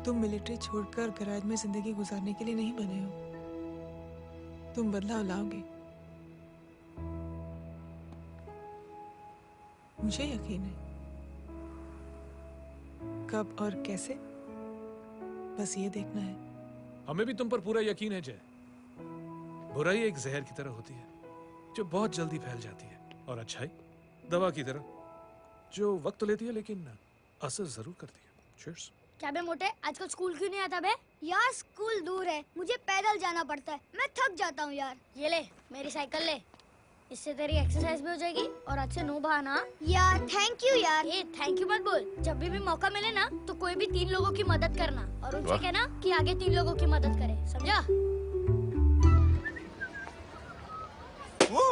तुम मिलिट्री छोड़कर गैराज में जिंदगी गुजारने के लिए नहीं बने हो, तुम बदलाव लाओगे, मुझे यकीन है। कब और कैसे, बस ये देखना है।
हमें भी तुम पर पूरा यकीन है जय। बुराई एक जहर की तरह होती है जो बहुत जल्दी फैल जाती है, और अच्छाई दवा की तरह जो वक्त तो लेती है लेकिन असर जरूर करती है। Cheers.
क्या बे मोटे, आजकल स्कूल क्यों नहीं आता बे? यार स्कूल दूर है, मुझे पैदल जाना पड़ता है, मैं थक जाता हूँ यार। ये ले मेरी साइकिल ले, इससे तेरी एक्सरसाइज भी हो जाएगी और अच्छे नो बहाना। यार थैंक यू यार। ये थैंक यू मत बोल, जब भी मौका मिले ना तो कोई भी 3 लोगों की मदद करना और उनसे कहना कि आगे 3 लोगों की मदद करे, समझा?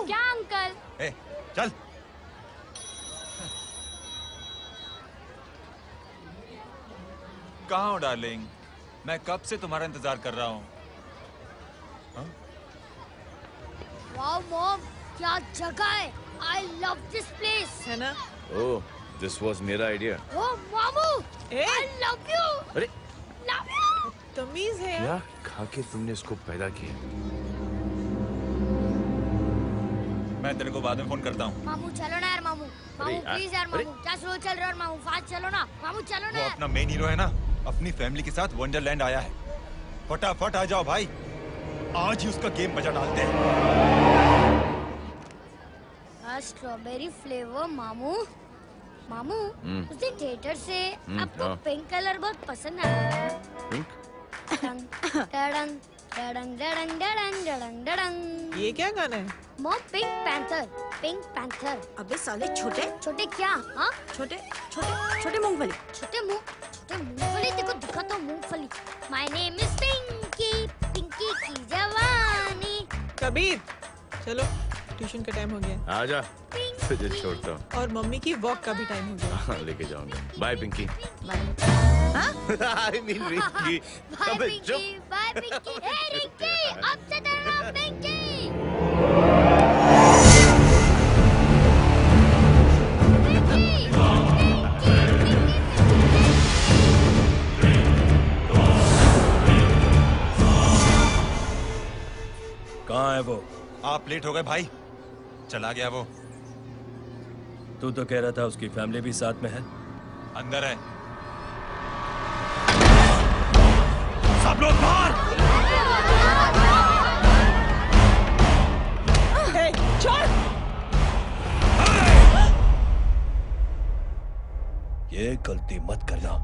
क्या अंकल?
चल। कहाँ हो डार्लिंग? मैं कब से तुम्हारा इंतजार कर रहा हूँ।
वाओ मॉम, क्या जगह है, आई लव दिस प्लेस।
है ना?
ओह, दिस वाज मेरा आइडिया।
ओह मामू, आई लव यू।
अरे
लव यू।
तमीज है
क्या खा के तुमने इसको पैदा किया?
मैं तेरे को बाद में फोन करता हूँ।
मामू चलो ना यार, मामू मामू प्लीज यार, मामू क्या स्लो चल रहे हो मामू, फास्ट चलो ना मामू, चलो ना।
वो अपना मेन हीरो है ना, अपनी फैमिली के साथ वंडरलैंड आया है। फटाफट आ जाओ भाई, आज ही उसका गेम बजा डालते हैं।
स्ट्रॉबेरी फ्लेवर मामू। मामू उस दिन थिएटर से आपको
हाँ।
पिंक कलर बहुत पसंद आया।
पिंक?
टडंग, टडंग, डडंग डडंग डडंग डडंग डडंग।
ये क्या गाना है?
Mom pink panther, pink panther.
अबे साले छोटे
छोटे क्या? हाँ
छोटे छोटे छोटे मूंगफली।
छोटे मूंगफली देखो दिखा तो मूंगफली। My name is Pinki, Pinki की जवानी।
कबीर चलो ट्यूशन का टाइम हो गया।
आजा तुझे छोड़ता हूँ।
और मम्मी की वॉक का भी टाइम हो गया।
हाँ, लेके जाऊंगा। Bye Pinky.
Bye
mean Rinky.
Bye Pinky, bye Pinky. Hey Rinky, अब से तेरा नाम पिंकी।
कहाँ है वो?
आप लेट हो गए भाई, चला गया वो।
तू तो कह रहा था उसकी फैमिली भी साथ में है।
अंदर है। सब लोग बाहर।
ये गलती मत करना।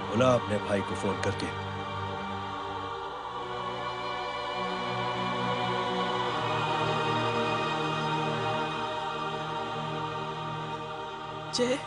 बुला अपने भाई को फोन करके।
जय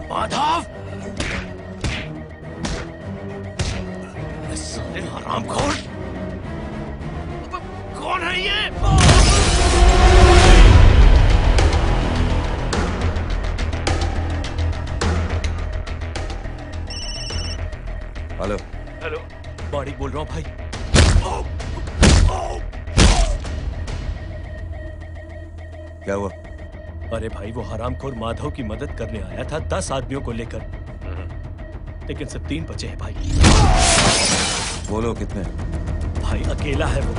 माधव! साले हरामखोर! कौन है ये?
हेलो।
हेलो, बाड़ी बोल रहा हूँ भाई।
क्या हुआ?
अरे भाई, वो हरामखोर माधव की मदद करने आया था 10 आदमियों को लेकर, लेकिन सिर्फ 3 बचे हैं भाई।
बोलो कितने?
भाई अकेला है वो।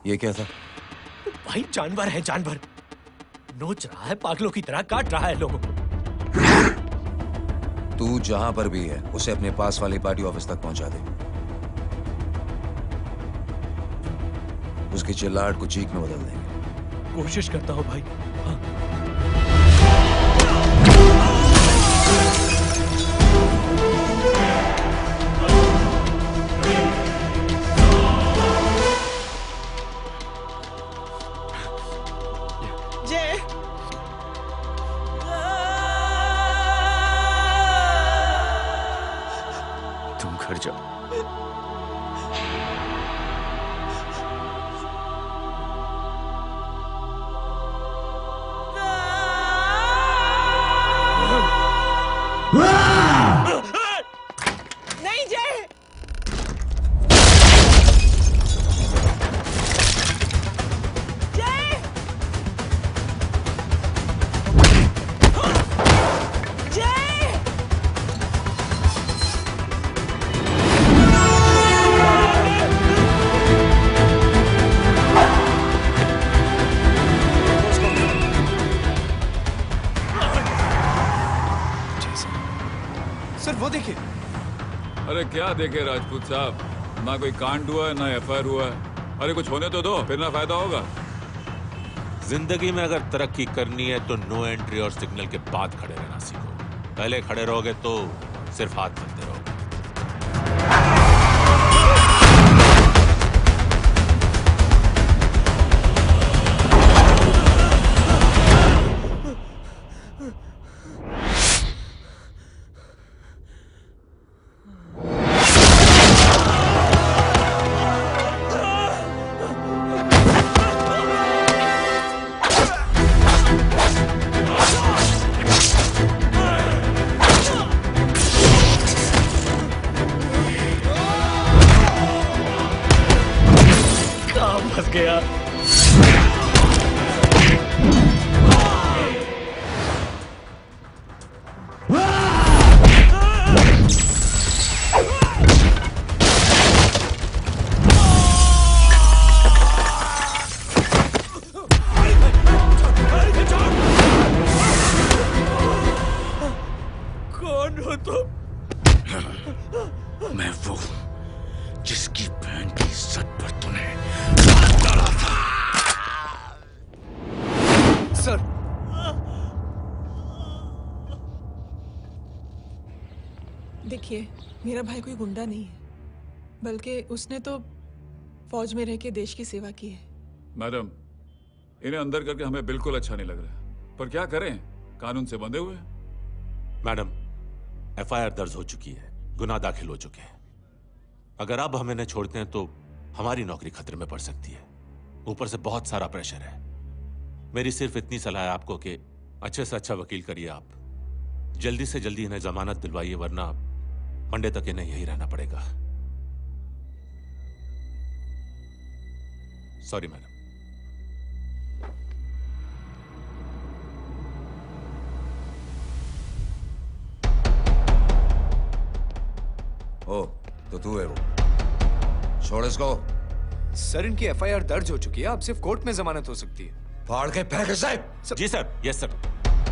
ये क्या था?
भाई जानवर है, जानवर। नोच रहा है, पागलों की तरह काट रहा है लोगों को।
तू जहां पर भी है उसे अपने पास वाली पार्टी ऑफिस तक पहुंचा दे। उसकी चिल्लाहट को चीख में बदल देंगे।
कोशिश करता हूं भाई। हाँ।
तुम घर जाओ।
नहीं जय। जय। जय।
सर वो देखिए।
अरे क्या देखे राजपूत साहब, ना कोई कांड हुआ है ना एफआईआर हुआ है। अरे कुछ होने तो दो, फिर ना फायदा होगा।
जिंदगी में अगर तरक्की करनी है तो नो एंट्री और सिग्नल के बाद खड़े रहना सीखो। पहले खड़े रहोगे तो सिर्फ हाथ चलते रहोगे।
फंस गया।
कौन हो तुम? मैं वो जिसकी बहन की इज्जत पर तूने लड़ा था।
सर
देखिए, मेरा भाई कोई गुंडा नहीं है, बल्कि उसने तो फौज में रह के देश की सेवा की है।
मैडम, इन्हें अंदर करके हमें बिल्कुल अच्छा नहीं लग रहा, पर क्या करें, कानून से बंधे हुए।
मैडम, एफआईआर दर्ज हो चुकी है, गुनाह दाखिल हो चुके हैं। अगर अब हम इन्हें छोड़ते हैं तो हमारी नौकरी खतरे में पड़ सकती है। ऊपर से बहुत सारा प्रेशर है। मेरी सिर्फ इतनी सलाह है आपको कि अच्छे से अच्छा वकील करिए आप। जल्दी से जल्दी इन्हें जमानत दिलवाइए, वरना मंडे तक इन्हें यही रहना पड़ेगा। Sorry madam.
ओ, तो तू है वो। छोड़ इसको।
सर इनकी एफआईआर दर्ज हो चुकी है, अब सिर्फ कोर्ट में जमानत हो सकती है।
फाड़ के फेंक साहब।
जी सर। Yes sir.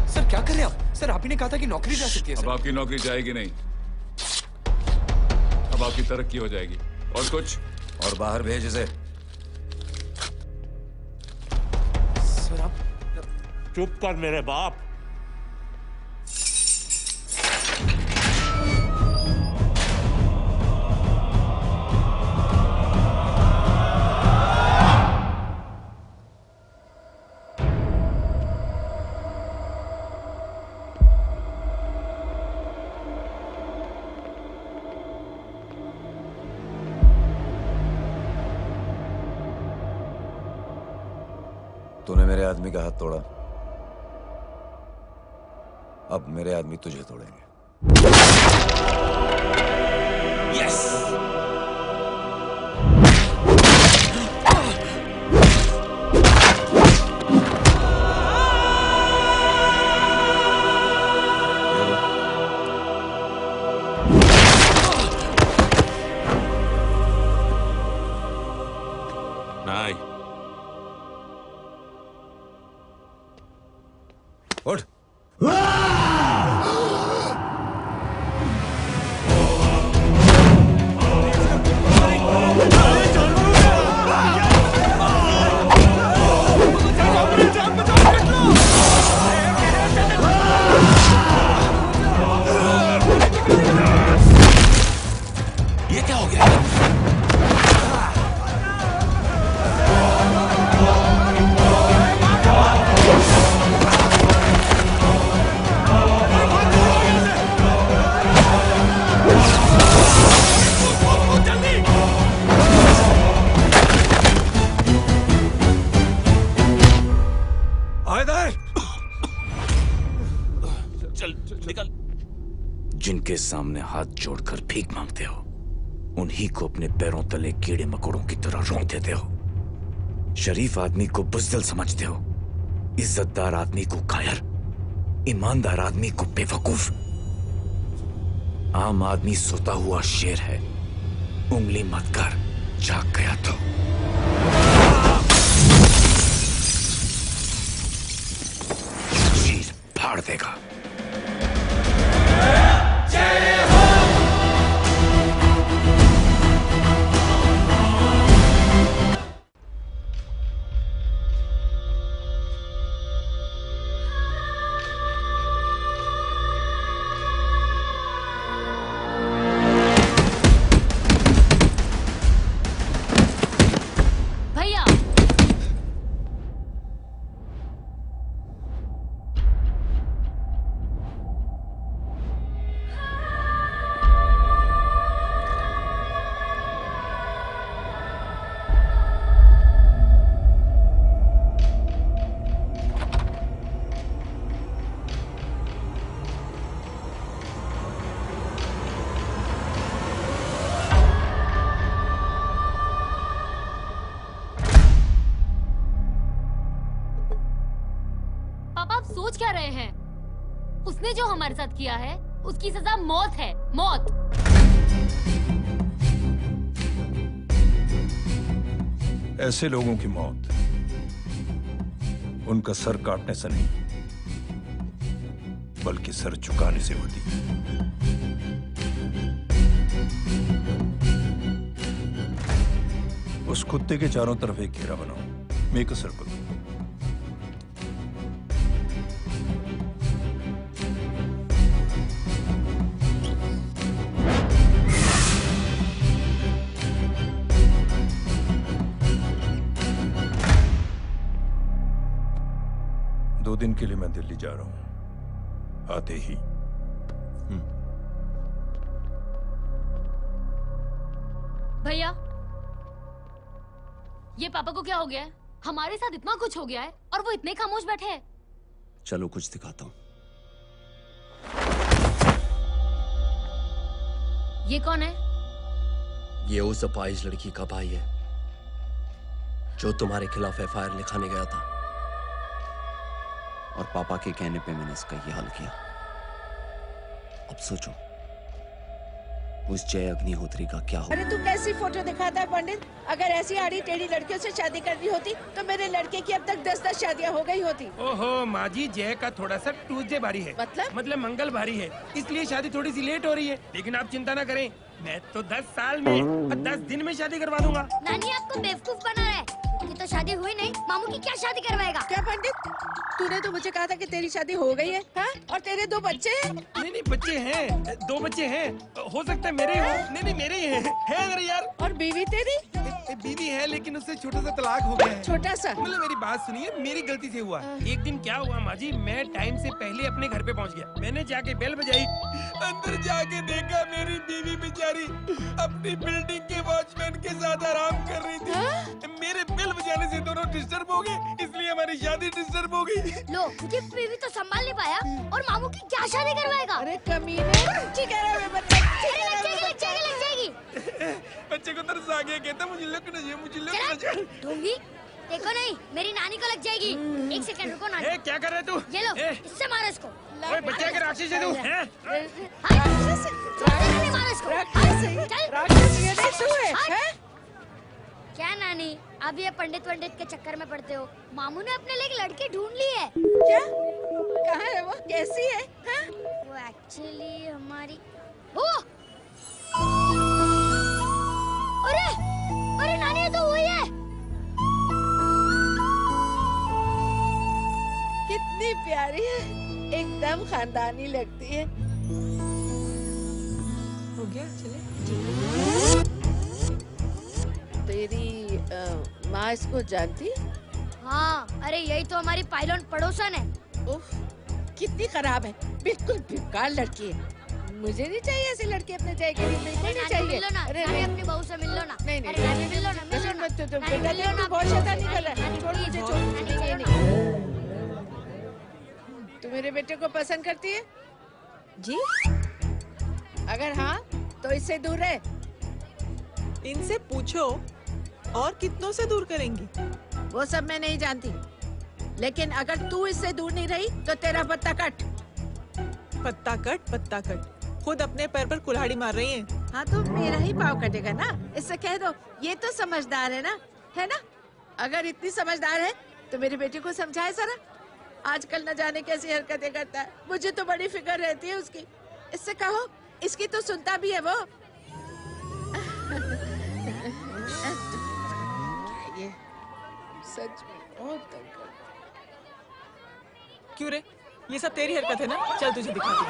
सर क्या कर रहे हैं आप? सर आप ही ने कहा था कि नौकरी जा सकती है।
अब आपकी नौकरी जाएगी नहीं, अब आपकी तरक्की हो जाएगी। और कुछ?
और बाहर भेज इसे।
सर आप
चुप कर मेरे बाप।
तूने मेरे आदमी का हाथ तोड़ा, अब मेरे आदमी तुझे तोड़ेंगे।
यस। नहीं,
उठ।
ये क्या हो गया?
चल निकल।
जिनके सामने हाथ जोड़कर भीख मांगते हो, उन्हीं को अपने पैरों तले कीड़े मकोड़ों की तरह रोक देते हो। शरीफ आदमी को बुज़दिल समझते हो, इज्जतदार आदमी को कायर, ईमानदार आदमी को बेवकूफ। आम आदमी सोता हुआ शेर है, उंगली मत कर, जाग गया तो। चीर फाड़ देगा।
भैया पापा आप सोच क्या रहे हैं? उसने जो हमारे साथ किया है उसकी सजा मौत है, मौत।
ऐसे लोगों की मौत उनका सर काटने से नहीं, बल्कि सर झुकाने से होती है। उस कुत्ते के चारों तरफ एक घेरा बनाओ, मेक अ सर्कल। दो दिन के लिए मैं दिल्ली जा रहा हूं, आते ही।
भैया ये पापा को क्या हो गया है? हमारे साथ इतना कुछ हो गया है और वो इतने खामोश बैठे हैं।
चलो कुछ दिखाता हूं।
ये कौन है?
ये उस अपाहिज लड़की का भाई है जो तुम्हारे खिलाफ एफआईआर लिखाने गया था, और पापा के कहने पे मैंने इसका ये हाल किया। अब सोचो उस जय अग्निहोत्री का क्या हो।
अरे तू कैसी फोटो दिखाता है पंडित? अगर ऐसी आड़ी टेढ़ी लड़कियों से शादी करनी होती तो मेरे लड़के की अब तक 10-10 शादियां हो गई होती।
ओहो माँ जी, जय का थोड़ा सा ट्यूसडे भारी है। मतलब मंगल भारी है, इसलिए शादी थोड़ी सी लेट हो रही है। लेकिन आप चिंता ना करें, मैं तो 10 साल में और 10 दिन में शादी करवा दूंगा।
नानी आपको बेवकूफ बना रहा है। ये तो शादी हुई नहीं, मामू की क्या शादी करवाएगा?
क्या पंडित, तूने तो मुझे कहा था कि तेरी शादी हो गई है, हाँ? और तेरे 2 बच्चे हैं?
नहीं बच्चे हैं, 2 बच्चे हैं। हो सकता है मेरे हो। नहीं मेरे ही हैं। है अगर यार।
और बीवी तेरी?
बीवी है लेकिन उससे छोटा सा तलाक हो गया है।
छोटा सा?
मतलब मेरी बात सुनिए, मेरी गलती से हुआ। एक दिन क्या हुआ माँ जी, मैं टाइम से पहले अपने घर पे पहुँच गया। मैंने जाके बेल बजाई, अंदर जाके देखा मेरी बीवी बेचारी अपनी बिल्डिंग के वॉचमैन के साथ आराम कर रही थी। मेरे बेल बजाने से दोनों डिस्टर्ब हो गए, इसलिए हमारी शादी डिस्टर्ब हो गई।
लो, मुझे बीवी तो संभाल नहीं पाया और मामू की क्या शादी करवाएगा?
अरे कमीने, ठीक है रे बच्चे।
लग जाएगी।
बच्चे को तरस आ गया, कहता मुझे लगना चाहिए, मुझे लगना चाहिए।
दूंगी, देखो नहीं, मेरी नानी को लग जाएगी। 1 सेकंड रुको नानी।
क्या कर रहे तू?
ये लो, इससे मारो इसको।
ओए बच्चे के राक्षस है तू, हैं?
मारो इसको।
चल।
क्या नानी, अब ये पंडित के चक्कर में पड़ते हो? मामू ने अपने लिए एक लड़की ढूंढ ली है।
क्या? कैसी है हाँ?
वो एक्चुअली हमारी ओ! अरे अरे नानी ये तो वही है।
कितनी प्यारी है, एकदम खानदानी लगती है।
हो गया चले।
तेरी माँ इसको जानती?
हाँ, अरे यही तो हमारी पायलट पड़ोसन है।
उफ, कितनी खराब है, बिल्कुल बेकार लड़की है। मुझे नहीं चाहिए ऐसी लड़की अपने जय के लिए, नहीं चाहिए।
मिल लो ना,
अरे
नानी
नहीं,
अपनी बहू से मिल लो ना।
नहीं नहीं,
अरे नानी मिल लो ना, मिल लो ना।
मत तो
नानी
बेटा
मिल लो
देख,
ना,
तू बहुत शैतानी कर रहा है।
नानी,
छोड़ मुझे,
प्लीज,
छोड़।
नानी,
नहीं,
चलो
नहीं। तू मेरे बेटे को पसंद करती है?
जी?
अगर हाँ तो इससे दूर रहे।
इनसे पूछो और कितनों से दूर करेंगी?
वो सब मैं नहीं जानती, लेकिन अगर तू इससे दूर नहीं रही तो तेरा पत्ता कट।
पत्ता कट, पत्ता कट। खुद अपने पैर पर कुल्हाड़ी मार रही हैं।
हाँ तो मेरा ही पाँव कटेगा ना, इससे कह दो ये तो समझदार है ना? अगर इतनी समझदार है तो मेरी बेटी को समझाए जरा। आजकल न जाने कैसी हरकतें करता है, मुझे तो बड़ी फिक्र रहती है उसकी। इससे कहो, इसकी तो सुनता भी है वो। ये सच में बहुत तंग करता है।
क्यों रे? ये सब तेरी हरकत है ना? चल तुझे दिखाती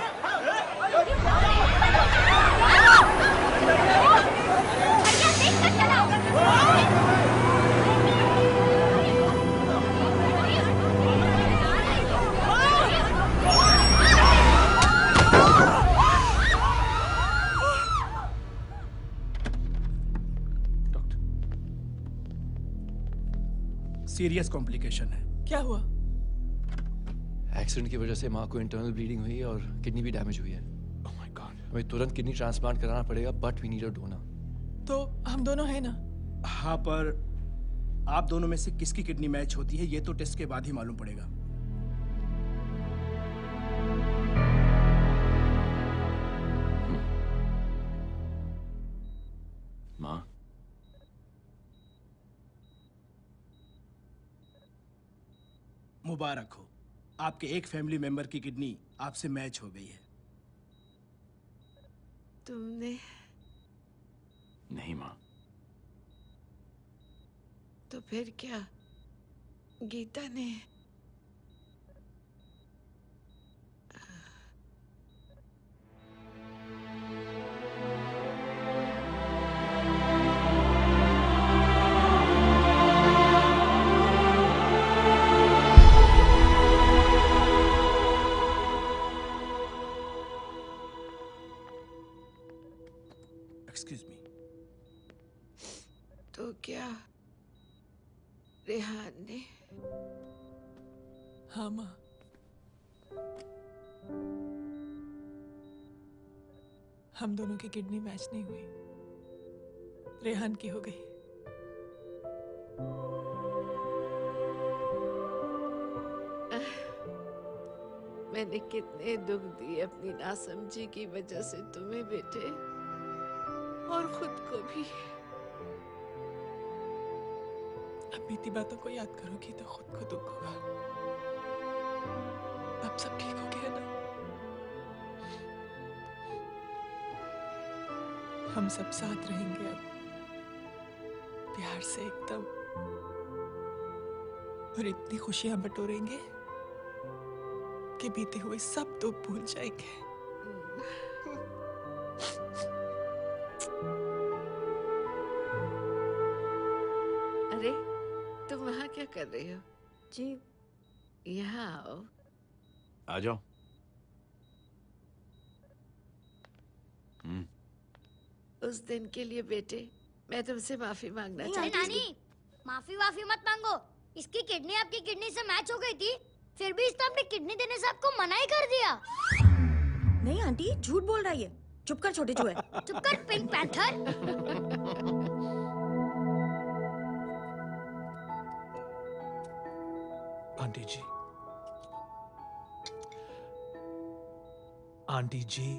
सीरियस कॉम्प्लिकेशन है।
क्या हुआ?
एक्सीडेंट की वजह से माँ को इंटरनल ब्लीडिंग हुई है और किडनी भी डैमेज हुई है।
Oh my God.
हमें तुरंत किडनी ट्रांसप्लांट कराना पड़ेगा, but we need a donor.
तो हम दोनों हैं ना?
हाँ, पर आप दोनों में से किसकी किडनी मैच होती है ये तो टेस्ट के बाद ही मालूम पड़ेगा।
माँ,
मुबारक हो, आपके एक फैमिली मेंबर की किडनी आपसे मैच हो गई है।
तुमने?
नहीं माँ।
तो फिर क्या? गीता ने?
Excuse me.
तो क्या रेहान ने?
हाँ माँ। हम दोनों की किडनी मैच नहीं हुई, रेहान की हो गई।
मैंने कितने दुख दिए अपनी नासमझी की वजह से तुम्हें बेटे, और खुद को भी।
अब बीती बातों को याद करोगी तो खुद को दुख होगा। अब सब ठीक हो गया ना? हम सब साथ रहेंगे अब, प्यार से एकदम, और इतनी खुशियां बटोरेंगे कि बीते हुए सब दुख भूल जाएंगे।
अरे तुम वहाँ क्या कर रही हो?
जी
यहाँ आओ।
आ जाओ।
उस दिन के लिए बेटे मैं तुमसे माफी मांगना
अरे
चाहती
नानी, माफी वाफी मत मांगो। इसकी किडनी आपकी किडनी से मैच हो गई थी, फिर भी इसने अपनी किडनी देने से आपको मना ही कर दिया।
नहीं आंटी, झूठ बोल रही है। चुप कर छोटे चूहे।
चुप कर पिंक पैंथर।
आंटी जी, आंटी जी,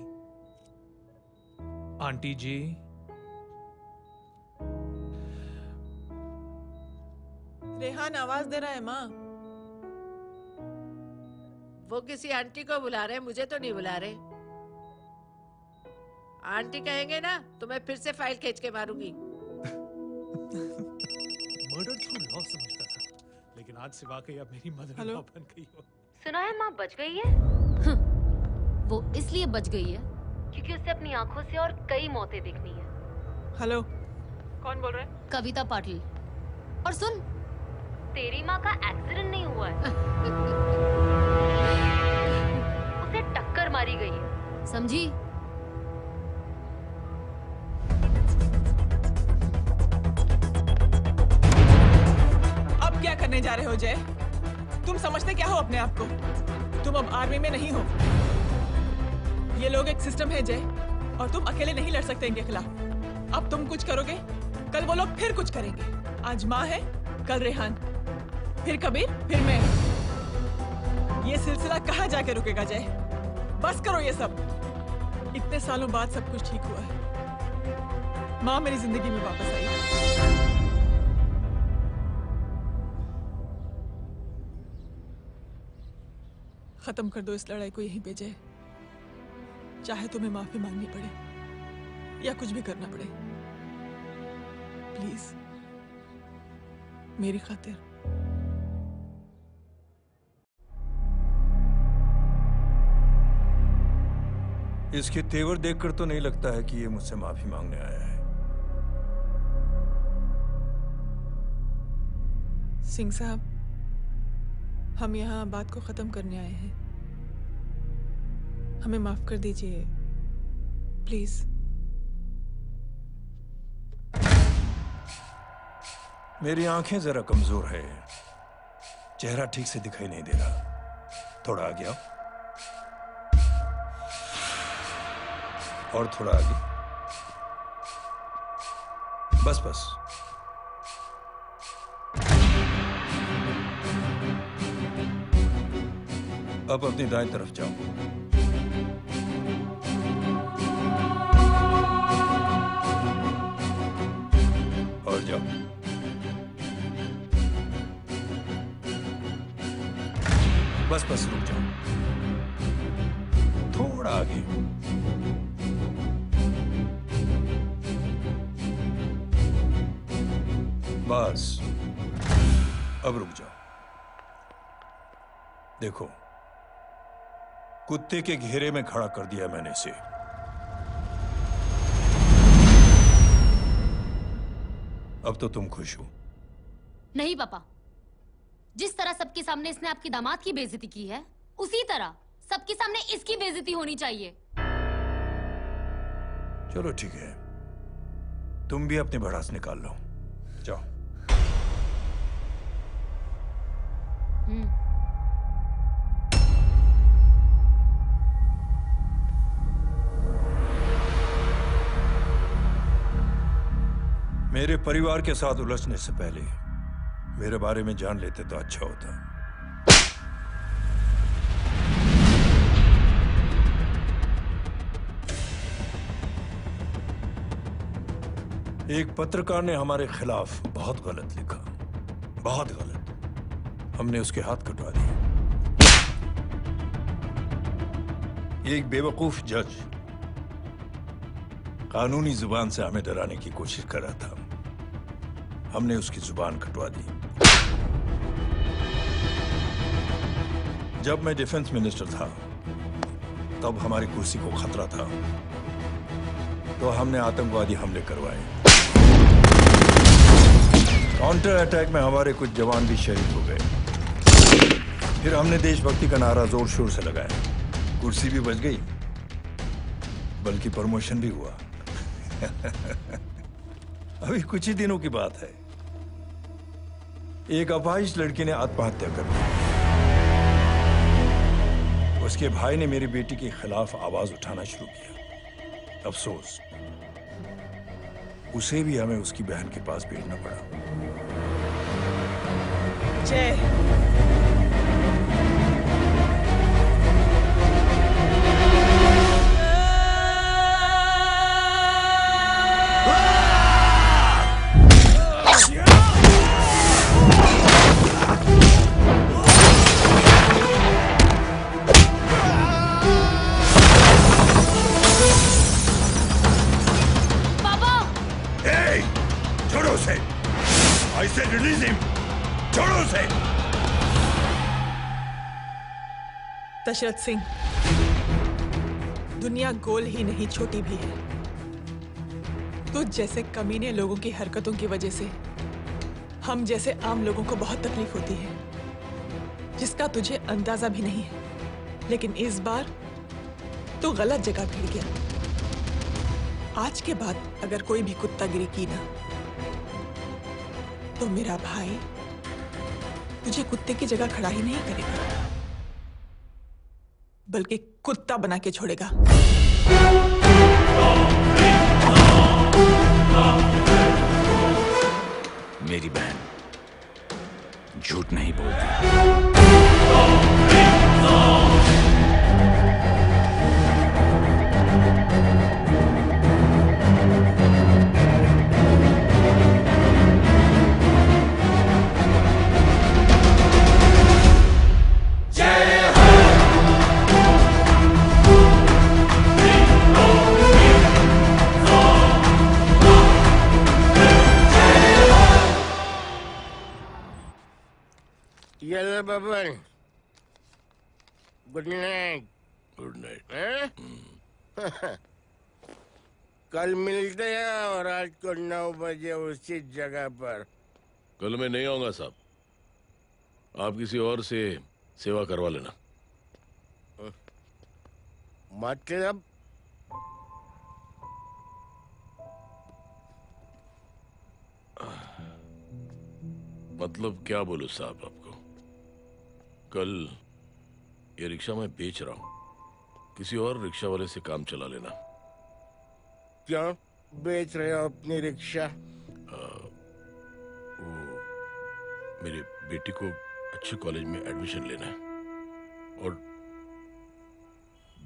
आंटी जी,
रेहान आवाज दे रहा है माँ।
वो किसी आंटी को बुला रहे, मुझे तो नहीं बुला रहे। आंटी कहेंगे ना तो मैं फिर से फाइल खींच के मारूंगी।
मर्डर थ्रू लॉ समझता था, लेकिन आज से वाकई अब मेरी मदर इन लॉ बन गई हो।
सुना है माँ बच गई है। वो इसलिए बच गई है क्योंकि उसे अपनी आंखों से और कई मौतें देखनी है।
हेलो, कौन बोल रहा है?
कविता पाटिल। और सुन, तेरी माँ का एक्सीडेंट नहीं हुआ है, उसे टक्कर मारी गई है, समझी?
अब क्या करने जा रहे हो जय? तुम समझते क्या हो अपने आप को? तुम अब आर्मी में नहीं हो। ये लोग एक सिस्टम है जय, और तुम अकेले नहीं लड़ सकते इनके खिलाफ। अब तुम कुछ करोगे, कल वो लोग फिर कुछ करेंगे। आज माँ है, कल रेहान, फिर कबीर, फिर मैं। ये सिलसिला कहाँ जाके रुकेगा जय? बस करो ये सब। इतने सालों बाद सब कुछ ठीक हुआ है। माँ मेरी जिंदगी में वापस आई। खत्म कर दो इस लड़ाई को यहीं पे जय। चाहे तुम्हें माफी मांगनी पड़े या कुछ भी करना पड़े, प्लीज मेरी खातिर।
इसके तेवर देखकर तो नहीं लगता है कि ये मुझसे माफी मांगने आया है।
सिंह साहब, हम यहाँ बात को खत्म करने आए हैं। हमें माफ कर दीजिए प्लीज।
मेरी आंखें जरा कमजोर है, चेहरा ठीक से दिखाई नहीं दे रहा। थोड़ा आगे आओ, और थोड़ा आगे। बस बस। अब अपनी दाएं तरफ जाओ। और जाओ। बस बस रुक जाओ, थोड़ा आगे। बस अब रुक जाओ। देखो, कुत्ते के घेरे में खड़ा कर दिया मैंने इसे। अब तो तुम खुश हो?
नहीं पापा, जिस तरह सबके सामने इसने आपकी दामाद की बेइज्जती की है, उसी तरह सबके सामने इसकी बेइज्जती होनी चाहिए।
चलो ठीक है, तुम भी अपनी भड़ास निकाल लो। जाओ। मेरे परिवार के साथ उलझने से पहले मेरे बारे में जान लेते तो अच्छा होता। एक पत्रकार ने हमारे खिलाफ बहुत गलत लिखा, बहुत गलत। हमने उसके हाथ कटवा दिए। एक बेवकूफ जज कानूनी जुबान से हमें डराने की कोशिश कर रहा था। हमने उसकी जुबान कटवा दी। जब मैं डिफेंस मिनिस्टर था, तब हमारी कुर्सी को खतरा था, तो हमने आतंकवादी हमले करवाए। काउंटर अटैक में हमारे कुछ जवान भी शहीद हो गए। फिर हमने देशभक्ति का नारा जोर शोर से लगाया। कुर्सी भी बच गई, बल्कि प्रमोशन भी हुआ। अभी कुछ ही दिनों की बात है, एक अपाहिज लड़की ने आत्महत्या कर ली। उसके भाई ने मेरी बेटी के खिलाफ आवाज उठाना शुरू किया। अफसोस, उसे भी हमें उसकी बहन के पास भेजना पड़ा।
जय। दशरथ सिंह, दुनिया गोल ही नहीं छोटी भी है। तुझ जैसे कमीने लोगों की हरकतों की वजह से हम जैसे आम लोगों को बहुत तकलीफ होती है, जिसका तुझे अंदाजा भी नहीं है। लेकिन इस बार तू गलत जगह भिड़ गया। आज के बाद अगर कोई भी कुत्तागिरी की ना, तो मेरा भाई तुझे कुत्ते की जगह खड़ा ही नहीं करेगा, बल्कि कुत्ता बना के छोड़ेगा।
मेरी बहन झूठ नहीं बोलती।
ये ले Baban, good night.
Good night.
कल मिलते हैं और आज को 9 बजे उसी जगह पर।
कल मैं नहीं आऊंगा साहब, आप किसी और से सेवा करवा लेना।
मतलब
मतलब क्या बोलूं साहब आपको। कल ये रिक्शा मैं बेच रहा हूं, किसी और रिक्शा वाले से काम चला लेना।
क्यों बेच रहे हो अपनी रिक्शा?
वो मेरी बेटी को अच्छे कॉलेज में एडमिशन लेना है और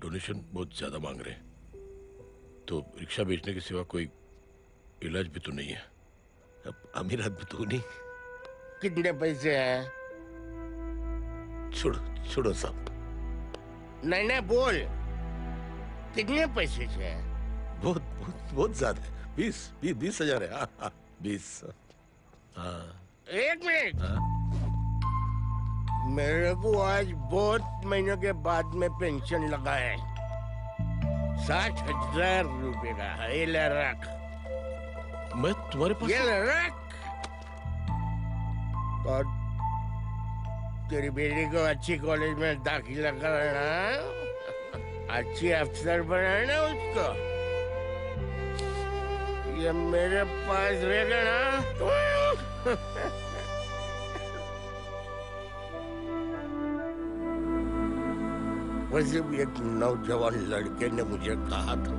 डोनेशन बहुत ज्यादा मांग रहे हैं, तो रिक्शा बेचने के सिवा कोई इलाज भी तो नहीं है। अब अमीर आदमी तो नहीं।
कितने पैसे हैं?
छोड़ो छोड़ो साहब।
नहीं नहीं बोल, कितने पैसे हैं?
बहुत बहुत बहुत ज्यादा है। 20,000 है। हाँ 20। हाँ
1 मिनट। मेरे को आज बहुत महीनों के बाद में पेंशन लगा है। 60,000 रुपए का है। ये ले रख।
मैं तुम्हारे पास?
ये ले रख। और तेरी बेटी को अच्छी कॉलेज में दाखिला कराना, अच्छी अफसर बनाना उसको। ये मेरे पास रहेगा ना। वैसे भी एक नौजवान लड़के ने मुझे कहा था,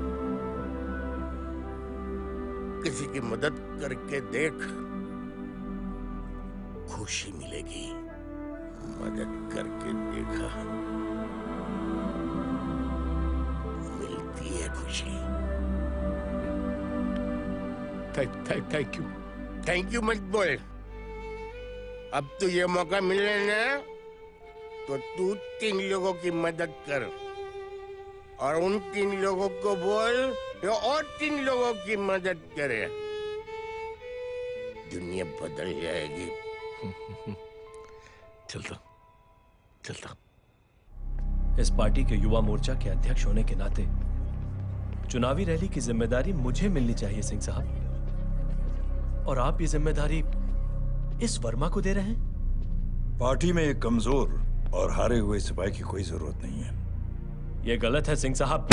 किसी की मदद करके देख, खुशी मिलेगी। मदद करके देखा, मिलती है खुशी।
Thank you.
थैंक यू मत बोल। अब तो ये मौका मिले ना, तो तू 3 लोगों की मदद कर और उन 3 लोगों को बोल जो और 3 लोगों की मदद करे। दुनिया बदल जाएगी।
चलता।
इस पार्टी के युवा मोर्चा के अध्यक्ष होने के नाते चुनावी रैली की जिम्मेदारी मुझे मिलनी चाहिए सिंह साहब, और आप ये जिम्मेदारी इस वर्मा को दे रहे हैं।
पार्टी में एक कमजोर और हारे हुए सिपाही की कोई जरूरत नहीं है।
ये गलत है सिंह साहब।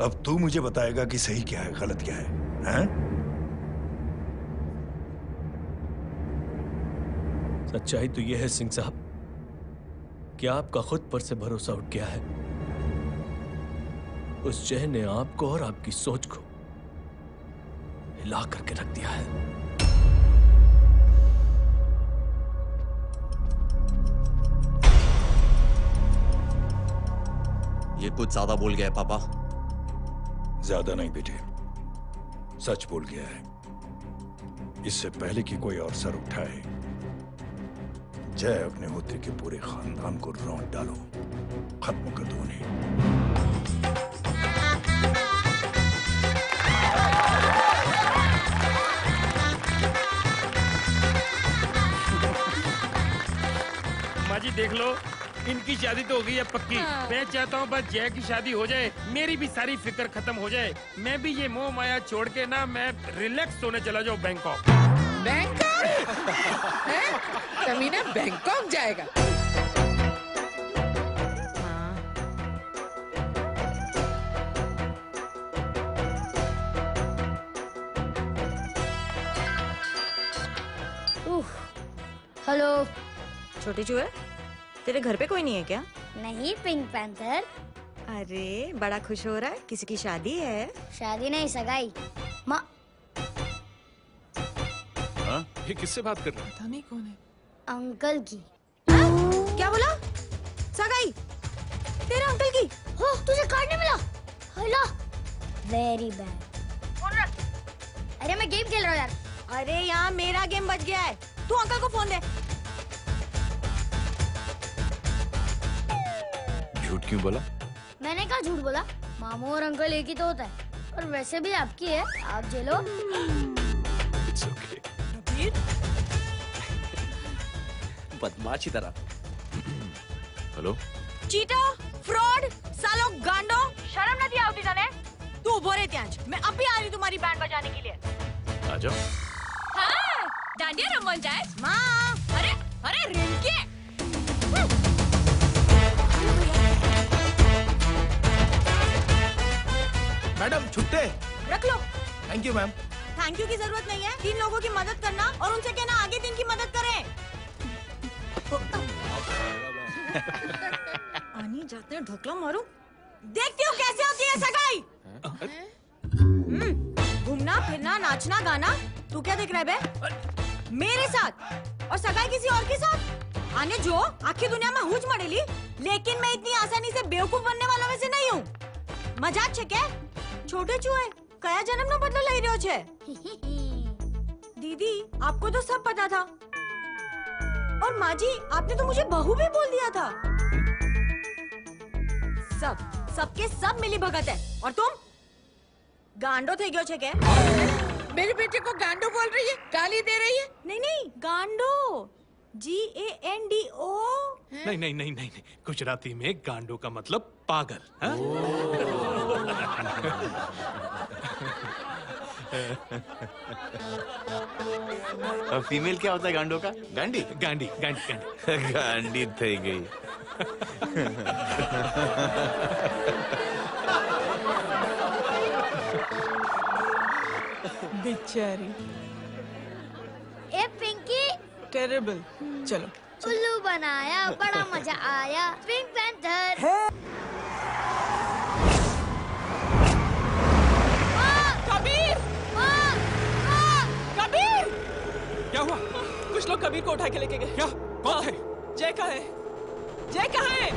अब तू मुझे बताएगा कि सही क्या है, गलत क्या है?
सच्चाई तो यह है सिंह साहब कि आपका खुद पर से भरोसा उठ गया है। उस जय ने आपको और आपकी सोच को हिला करके रख दिया है।
ये कुछ ज्यादा बोल गया है पापा।
ज्यादा नहीं बेटे, सच बोल गया है। इससे पहले कि कोई और सर उठाए, जय अग्निहोत्री के पूरे खानदान को रौंद डालो, खत्म कर दो उन्हें।
माँ जी देख लो, इनकी शादी तो हो गई है पक्की। मैं चाहता हूँ बस जय की शादी हो जाए, मेरी भी सारी फिक्र खत्म हो जाए, मैं भी ये मोह माया छोड़ के ना मैं रिलैक्स होने चला जाऊँ बैंकॉक।
बैंकॉक? कमीना बैंकॉक जाएगा?
हेलो।
छोटे चूहे, तेरे घर पे कोई नहीं है क्या?
नहीं, पिंक पैंथर।
अरे बड़ा खुश हो रहा है, किसी की शादी है?
शादी नहीं, सगाई। माँ
ये किससे बात कर रहा है?
पता नहीं कौन है।
अंकल की।
क्या बोला? सगाई? तेरे अंकल की?
हो, तुझे कार्ड नहीं मिला? हेलो। Very bad. अरे मैं गेम खेल रहा हूँ यार।
अरे यहाँ मेरा गेम बच गया है, तू अंकल को फोन दे।
झूठ क्यों बोला?
मैंने कहा झूठ बोला? मामू और अंकल एक ही तो होता है, और वैसे भी आपकी है, आप झेलो।
It's okay.
बदमाशी तरह।
हेलो।
चीटा, फ्रॉड, सालो गांडो, शर्म नहीं आवती तने? तू उभो रे ત્યાં જ, मैं अभी आ रही तुम्हारी बैंड बजाने के लिए।
आ जाओ।
हाँ, डांडिया रमन जाए।
माँ।
अरे अरे रिंकी।
मैडम छुट्टे।
रख लो।
Thank you ma'am.
Thank you की जरूरत नहीं है, 3 लोगों की मदद करना और उनसे कहना आगे 3 की मदद करें। आनी जाते हैं ढोकला मारूं। देखती हूँ कैसे होती है सगाई। घूमना फिरना नाचना गाना, तू क्या देख रहा है बे? मेरे साथ और सगाई किसी और के साथ? आने जो आखिर दुनिया में हुज मड़ेली, लेकिन मैं इतनी आसानी से बेवकूफ बनने वालों में से नहीं हूँ। मजाक छे क्या? छोटे चूहे कया जन्म नो बदलो लई रह्यो छे? दीदी आपको तो सब पता था, और माँ जी आपने तो मुझे बहू भी बोल दिया था। सबके सब मिली भगत है, और तुम गांडो थे गयो छे क्या?
मेरे बेटे को गांडो बोल रही है, गाली दे रही है?
नहीं गांडो, GANDO।
नहीं नहीं नहीं नहीं, गुजराती में गांडो का मतलब पागल।
और फीमेल क्या होता है गांडो का? गांडी।
गांडी गांडी गांडी।
गांडी थी गई।
बेचारी।
ए पिंकी।
टेरिबल। चलो।
उल्लू बनाया, बड़ा मजा आया। Pink panther.
कबीर! कबीर!
क्या हुआ?
कुछ लोग कबीर को उठा के लेके गए।
क्या? कौन है?
जय कहाँ है? जय कहाँ है?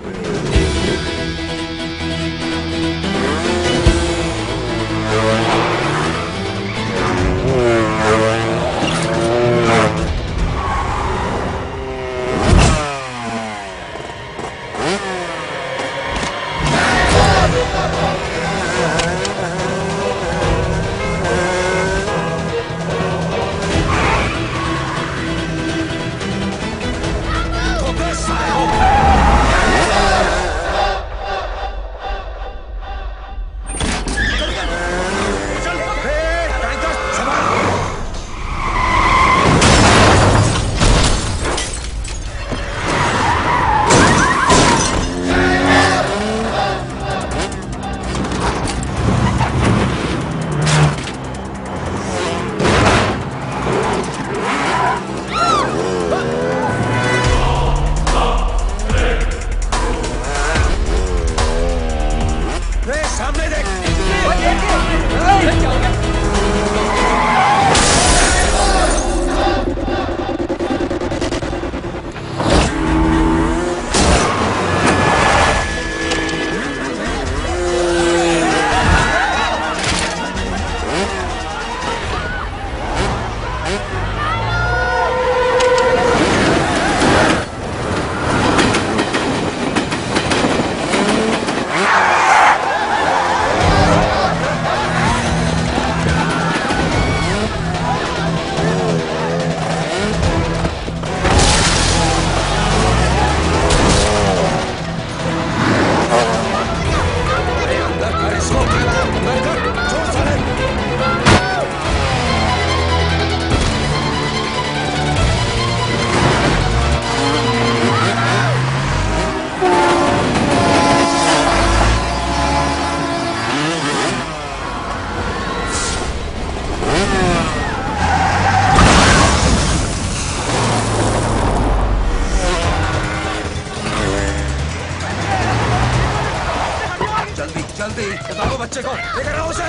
जल्दी बताओ बच्चे को, लेकर आओ उसे।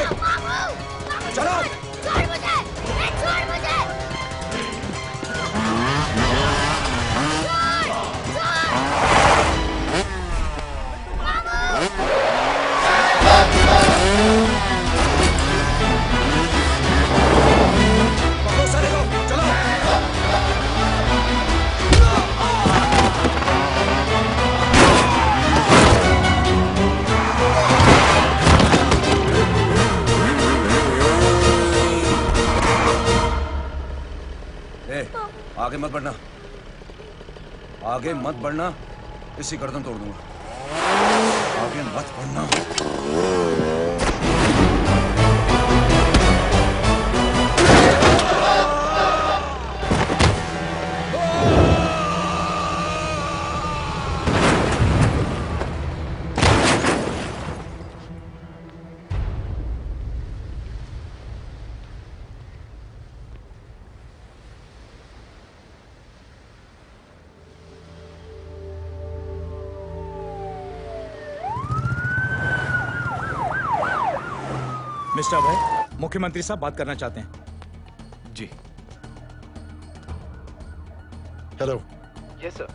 चलो।
छोड़ मुझे, छोड़ मुझे।
पकड़ो सारे को, चलो। आगे मत बढ़ना, आगे मत बढ़ना, इसी गर्दन तोड़ दूंगा। आगे मत बढ़ना।
मिस्टर अभय, मुख्यमंत्री साहब बात करना चाहते हैं।
जी।
हेलो।
Yes sir.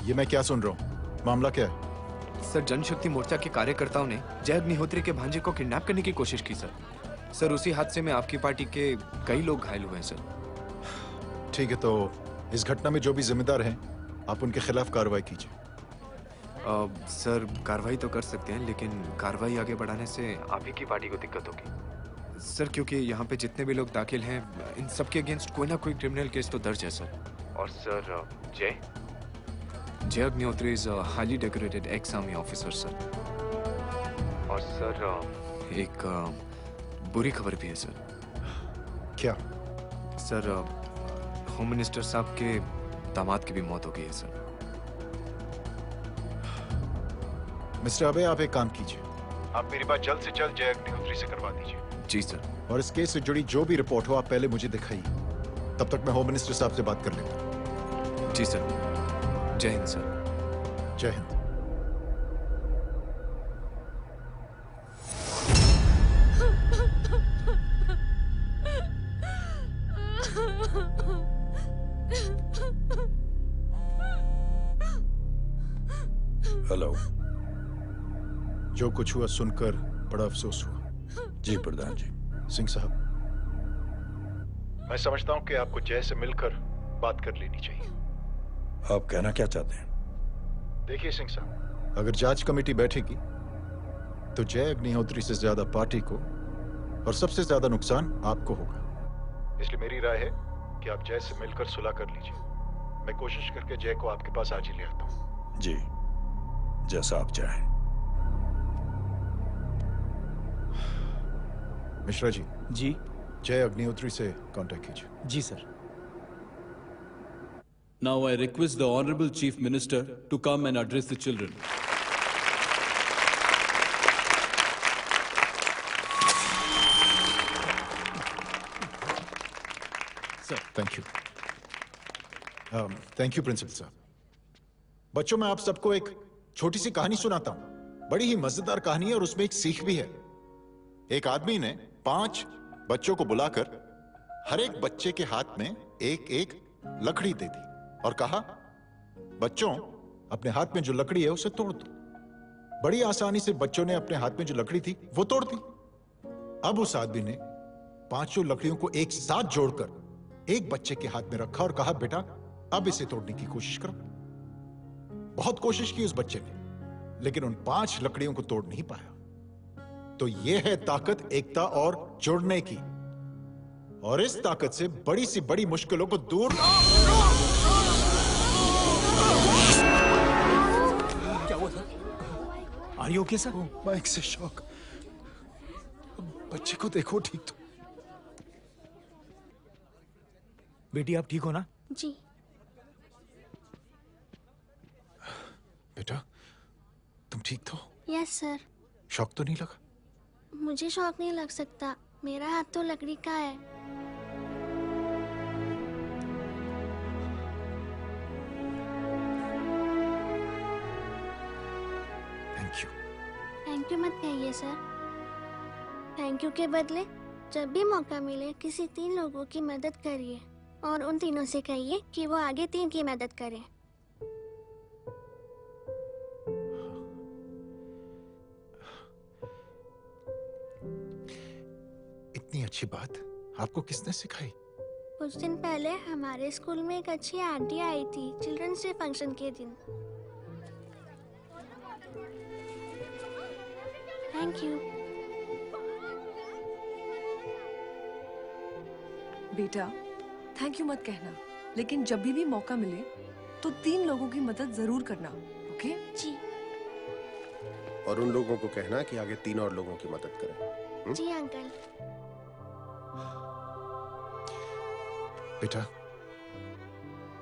ये मैं क्या सुन रहा हूँ? मामला क्या है?
सर, जनशक्ति मोर्चा के कार्यकर्ताओं ने जय अग्निहोत्री के भांजे को किडनैप करने की कोशिश की सर। सर, उसी हादसे में आपकी पार्टी के कई लोग घायल हुए हैं सर।
ठीक है, तो इस घटना में जो भी जिम्मेदार हैं, आप उनके खिलाफ कार्रवाई कीजिए।
सर, कार्रवाई तो कर सकते हैं, लेकिन कार्रवाई आगे बढ़ाने से आप ही की पार्टी को दिक्कत होगी सर, क्योंकि यहाँ पे जितने भी लोग दाखिल हैं, इन सबके अगेंस्ट कोई ना कोई क्रिमिनल केस तो दर्ज है सर। और सर, जय Agnihotri is highly decorated ex army officer sir. और सर, एक बुरी खबर भी है सर।
क्या?
सर, होम मिनिस्टर साहब के दामाद की भी मौत हो गई है सर।
मिस्टर अबे, आप एक काम कीजिए, आप मेरी बात जल्द से जल्द जय अग्निहोत्री से करवा दीजिए।
जी सर।
और इस केस से जुड़ी जो भी रिपोर्ट हो, आप पहले मुझे दिखाइए। तब तक मैं होम मिनिस्टर साहब से बात कर लेता।
जी सर। जय हिंद सर।
जय हिंद। हेलो। जो कुछ हुआ सुनकर बड़ा अफसोस हुआ।
जी प्रधान जी।
सिंह साहब, मैं समझता हूं कि आपको जय से मिलकर बात कर लेनी चाहिए।
आप कहना क्या चाहते हैं?
देखिए सिंह साहब, अगर जांच कमेटी बैठेगी तो जय अग्निहोत्री से ज्यादा पार्टी को और सबसे ज्यादा नुकसान आपको होगा। इसलिए मेरी राय है कि आप जय से मिलकर सुलह कर लीजिए। मैं कोशिश करके जय को आपके पास आज ही ले आता हूं।
जी, जैसा आप चाहें।
मिश्रा जी।
जी।
जय अग्निहोत्री से कांटेक्ट कीजिए।
जी sir.
Now I request the Honorable Chief Minister to come and address the children.
Sir, thank you. Thank you principal साहब। बच्चों, मैं आप सबको एक छोटी सी कहानी सुनाता हूं। बड़ी ही मजेदार कहानी है और उसमें एक सीख भी है। एक आदमी ने 5 बच्चों को बुलाकर हर एक बच्चे के हाथ में एक एक लकड़ी दे दी और कहा, बच्चों, अपने हाथ में जो लकड़ी है उसे तोड़ दो। बड़ी आसानी से बच्चों ने अपने हाथ में जो लकड़ी थी वो तोड़ दी। अब उस आदमी ने 5 लकड़ियों को एक साथ जोड़कर एक बच्चे के हाथ में रखा और कहा, बेटा, अब इसे तोड़ने की कोशिश करो। बहुत कोशिश की उस बच्चे ने, लेकिन उन 5 लकड़ियों को तोड़ नहीं पाया। तो यह है ताकत एकता और जुड़ने की। और इस ताकत से बड़ी सी बड़ी मुश्किलों को दूर।
क्या हुआ था? Are you okay sir?
Mike से शॉक। बच्चे को देखो ठीक तो।
बेटी, आप ठीक हो ना?
जी।
बेटा, तुम ठीक तो?
Yes sir.
शॉक तो नहीं लगा?
मुझे शौक नहीं लग सकता, मेरा हाथ तो लकड़ी का है।
Thank you.
थैंक यू मत कहिए सर। थैंक यू के बदले जब भी मौका मिले किसी 3 लोगों की मदद करिए और उन तीनों से कहिए कि वो आगे 3 की मदद करें।
इतनी अच्छी बात आपको किसने सिखाई?
कुछ दिन पहले हमारे स्कूल में एक अच्छी आंटी आई थी चिल्ड्रंस डे फंक्शन के दिन। Thank you.
बेटा थैंक यू मत कहना, लेकिन जब भी मौका मिले तो 3 लोगों की मदद जरूर करना, ओके?
जी।
और उन लोगों को कहना कि आगे 3 और लोगों की मदद करें।
जी अंकल।
बेटा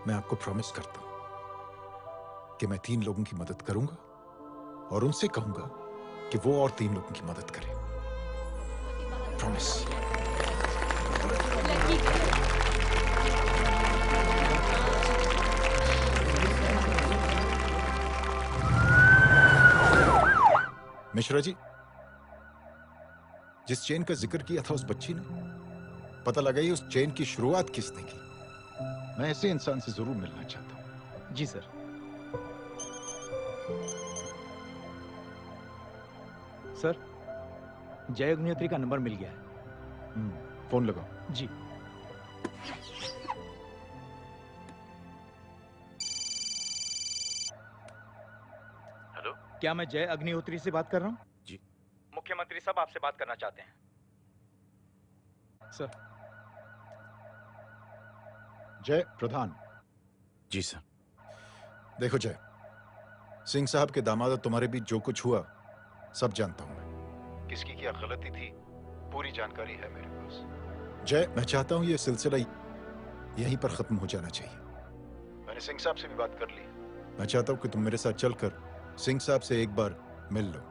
मैं आपको प्रॉमिस करता हूं कि मैं 3 लोगों की मदद करूंगा और उनसे कहूंगा कि वो और 3 लोगों की मदद करें। प्रॉमिस। मिश्रा जी, जिस चेन का जिक्र किया था उस बच्ची ने, पता लगा उस चेन की शुरुआत किसने की। मैं ऐसे इंसान से जरूर मिलना चाहता हूं।
जी सर। सर जय अग्निहोत्री का नंबर मिल गया है।
फोन लगाओ।
जी।
हेलो,
क्या मैं जय अग्निहोत्री से बात कर रहा हूँ?
जी।
मुख्यमंत्री साहब आपसे बात करना चाहते हैं। सर।
जय प्रधान।
जी सर।
देखो जय, सिंह साहब के दामाद और तुम्हारे बीच जो कुछ हुआ सब जानता हूं मैं। किसकी क्या गलती थी पूरी जानकारी है मेरे पास। जय मैं चाहता हूं ये सिलसिला यहीं पर खत्म हो जाना चाहिए। मैंने सिंह साहब से भी बात कर ली। मैं चाहता हूं कि तुम मेरे साथ चलकर सिंह साहब से एक बार मिल लो।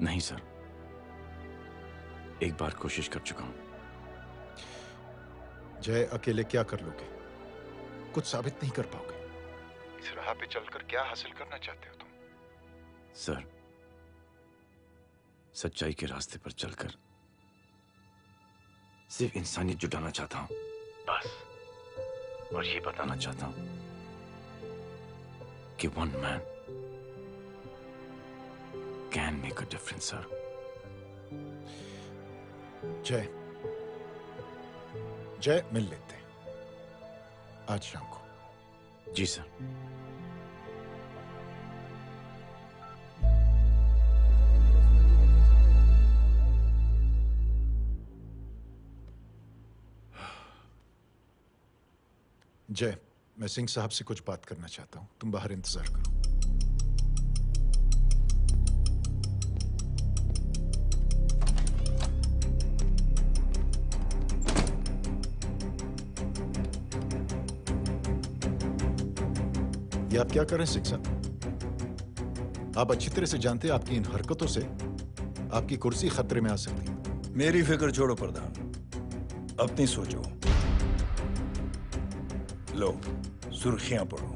नहीं सर, एक बार कोशिश कर चुका हूं।
जय अकेले क्या कर लोगे? कुछ साबित नहीं कर पाओगे। इस राह पे चलकर क्या हासिल करना चाहते हो तुम?
सर, सच्चाई के रास्ते पर चलकर सिर्फ इंसानियत जुटाना चाहता हूं, बस। और ये बताना चाहता हूं कि one man can make a difference sir.
जय जय मिल लेते हैं आज शाम को।
जी सर।
जय मैं सिंह साहब से कुछ बात करना चाहता हूं, तुम बाहर इंतजार करो। ये आप क्या कर रहे हैं सिंह साहब? आप अच्छी तरह से जानते हैं आपकी इन हरकतों से आपकी कुर्सी खतरे में आ सकती है।
मेरी फिक्र छोड़ो प्रधान, अपनी सोचो। लो सुर्खियां पढ़ो।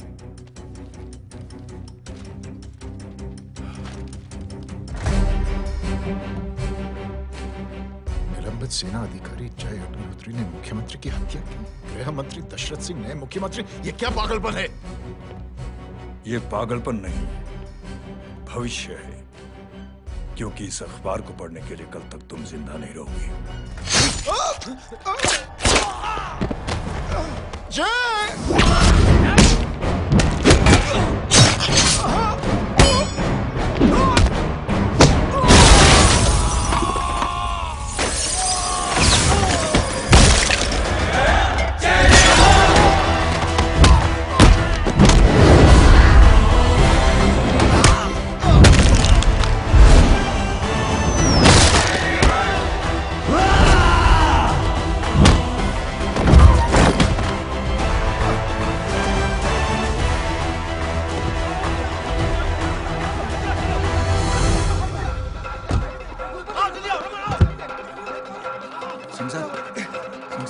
निलंबित सेना अधिकारी जय अग्निहोत्री ने मुख्यमंत्री की हत्या की। गृह मंत्री दशरथ सिंह ने मुख्यमंत्री, ये क्या पागलपन है?
ये पागलपन नहीं, भविष्य है, क्योंकि इस अखबार को पढ़ने के लिए कल तक तुम जिंदा नहीं रहोगे।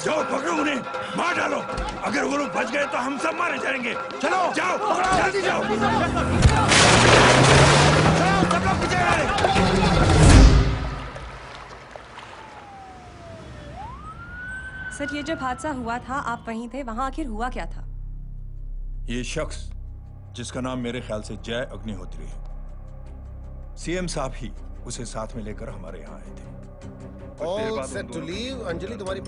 जाओ पकड़ो उन्हें, मार डालो। अगर वो लोग बच गए तो हम सब मारे जाएंगे। चलो जाओ, जल्दी जाओ। सब लोग पीछे
सर ये जब हादसा हुआ था आप वहीं थे, वहां आखिर हुआ क्या था?
ये शख्स जिसका नाम मेरे ख्याल से जय अग्निहोत्री है, सीएम साहब ही उसे साथ में लेकर हमारे यहाँ आए थे।
All set to leave. Anjali तुम्हारी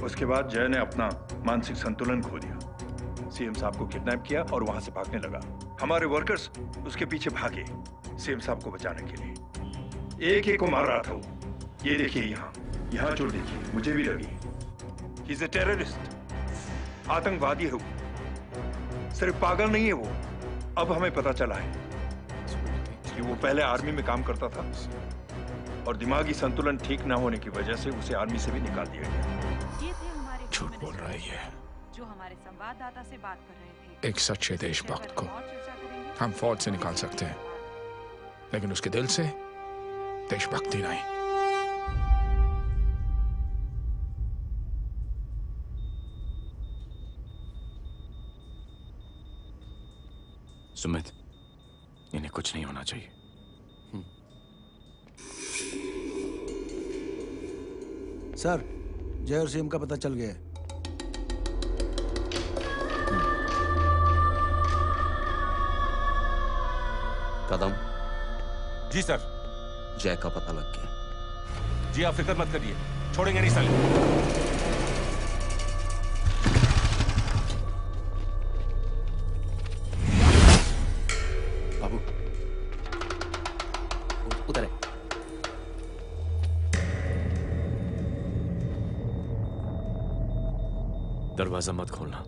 उसके बाद जय ने अपना मानसिक संतुलन खो दिया, सीएम साहब को किडनैप किया और वहां से भागने लगा। हमारे वर्कर्स उसके पीछे भागे सीएम साहब को बचाने के लिए। एक को मार रहा था वो। ये देखिए यहाँ चोट देखिए, मुझे भी लगी। ही इज अ टेररिस्ट, आतंकवादी है वो, सिर्फ पागल नहीं है वो। अब हमें पता चला है कि वो पहले आर्मी में काम करता था और दिमागी संतुलन ठीक ना होने की वजह से उसे आर्मी से भी निकाल दिया गया।
झूठ बोल रहा है ये।
जो हमारे संवाददाता से बात कर रहे थे।
एक सच्चे देशभक्त को हम फौज से निकाल सकते हैं, लेकिन उसके दिल से देशभक्ति नहीं।
सुमित, इन्हें कुछ नहीं होना चाहिए।
सर, जय और सीएम का पता चल गया है।
कदम।
जी सर।
जय का पता लग गया।
जी आप फिक्र मत करिए, छोड़ेंगे नहीं साले।
दरवाजा मत खोलना।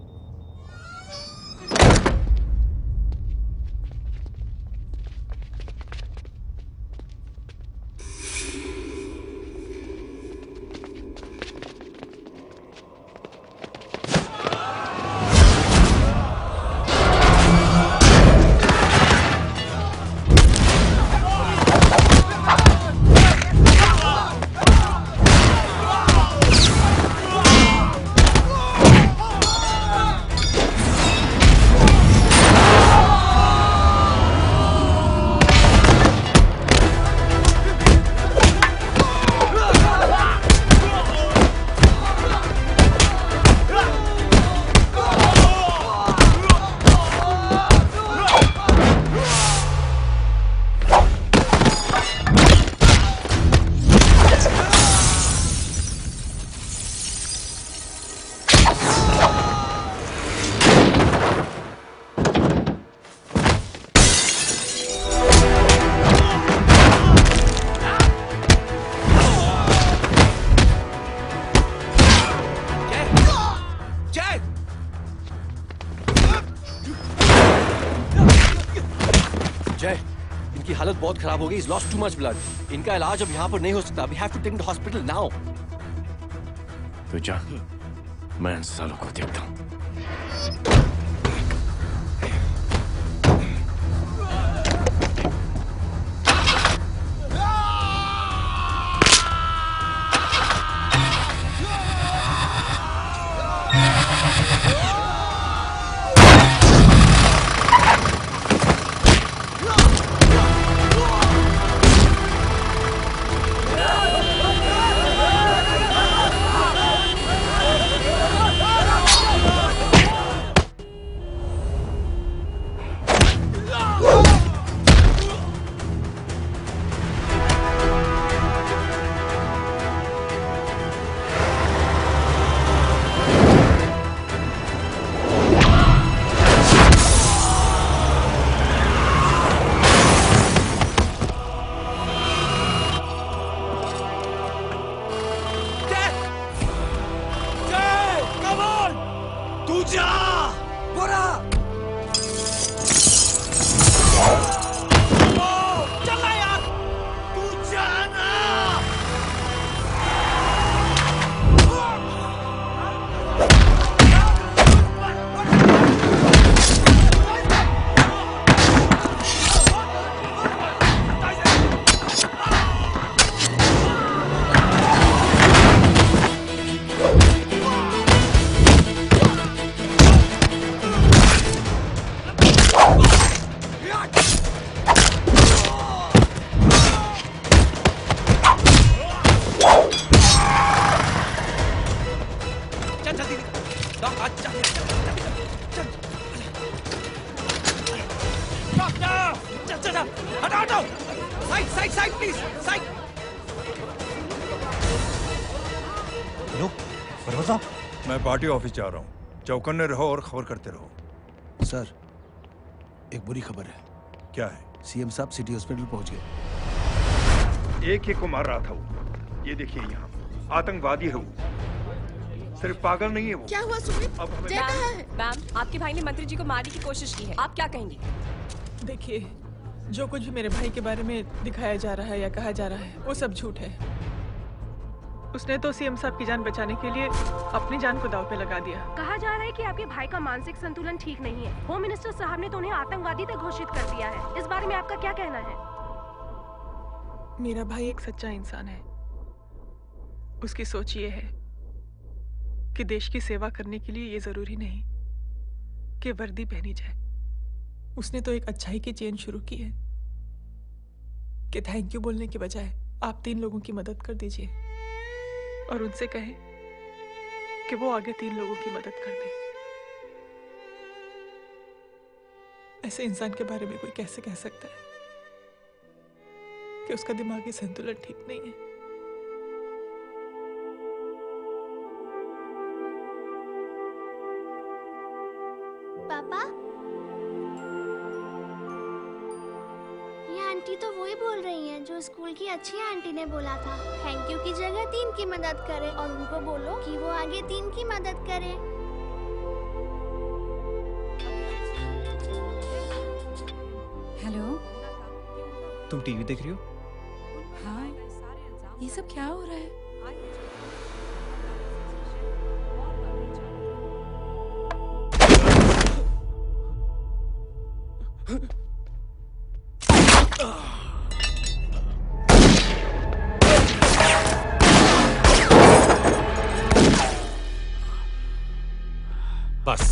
हालत बहुत खराब हो गई। He's lost too much blood. इनका इलाज अब यहाँ पर नहीं हो सकता। We have to take him to hospital now.
तो जा, मैं इन सालों को देखता हूँ।
हटा हटा हटाओ। Side side side please side.
Hello परवल साहब,
मैं पार्टी ऑफिस जा रहा हूँ। चौकन्ने रहो और खबर करते रहो।
सर एक बुरी खबर है।
क्या है?
सीएम साहब सिटी हॉस्पिटल पहुंच गए।
एक को मार रहा था वो। ये देखिए यहाँ आतंकवादी है वो। सिर्फ पागल नहीं है वो।
क्या हुआ सुमित? जय कहाँ है?
मैम, आपके भाई ने मंत्री जी को मारने की कोशिश की है, आप क्या कहेंगी?
देखिए, जो कुछ भी मेरे भाई के बारे में दिखाया जा रहा है या कहा जा रहा है वो सब झूठ है। उसने तो सीएम साहब की जान बचाने के लिए अपनी जान को दांव पे लगा दिया।
कहा जा रहा है कि आपके भाई का मानसिक संतुलन ठीक नहीं है। होम मिनिस्टर साहब ने तो उन्हें आतंकवादी तक घोषित कर दिया है। इस बारे में आपका क्या कहना है?
मेरा भाई एक सच्चा इंसान है। उसकी सोच ये है कि देश की सेवा करने के लिए ये जरूरी नहीं कि वर्दी पहनी जाए। उसने तो एक अच्छाई की चेन शुरू की है कि थैंक यू बोलने के बजाय आप 3 लोगों की मदद कर दीजिए और उनसे कहें कि वो आगे 3 लोगों की मदद कर दे। ऐसे इंसान के बारे में कोई कैसे कह सकता है कि उसका दिमागी संतुलन ठीक नहीं है?
पापा, ये आंटी तो वही बोल रही हैं जो स्कूल की अच्छी आंटी ने बोला था। थैंक यू की जगह 3 की मदद करे और उनको बोलो कि वो आगे 3 की मदद करे।
हेलो,
तुम टीवी देख रही हो?
हाँ, ये सब क्या हो रहा है?
बस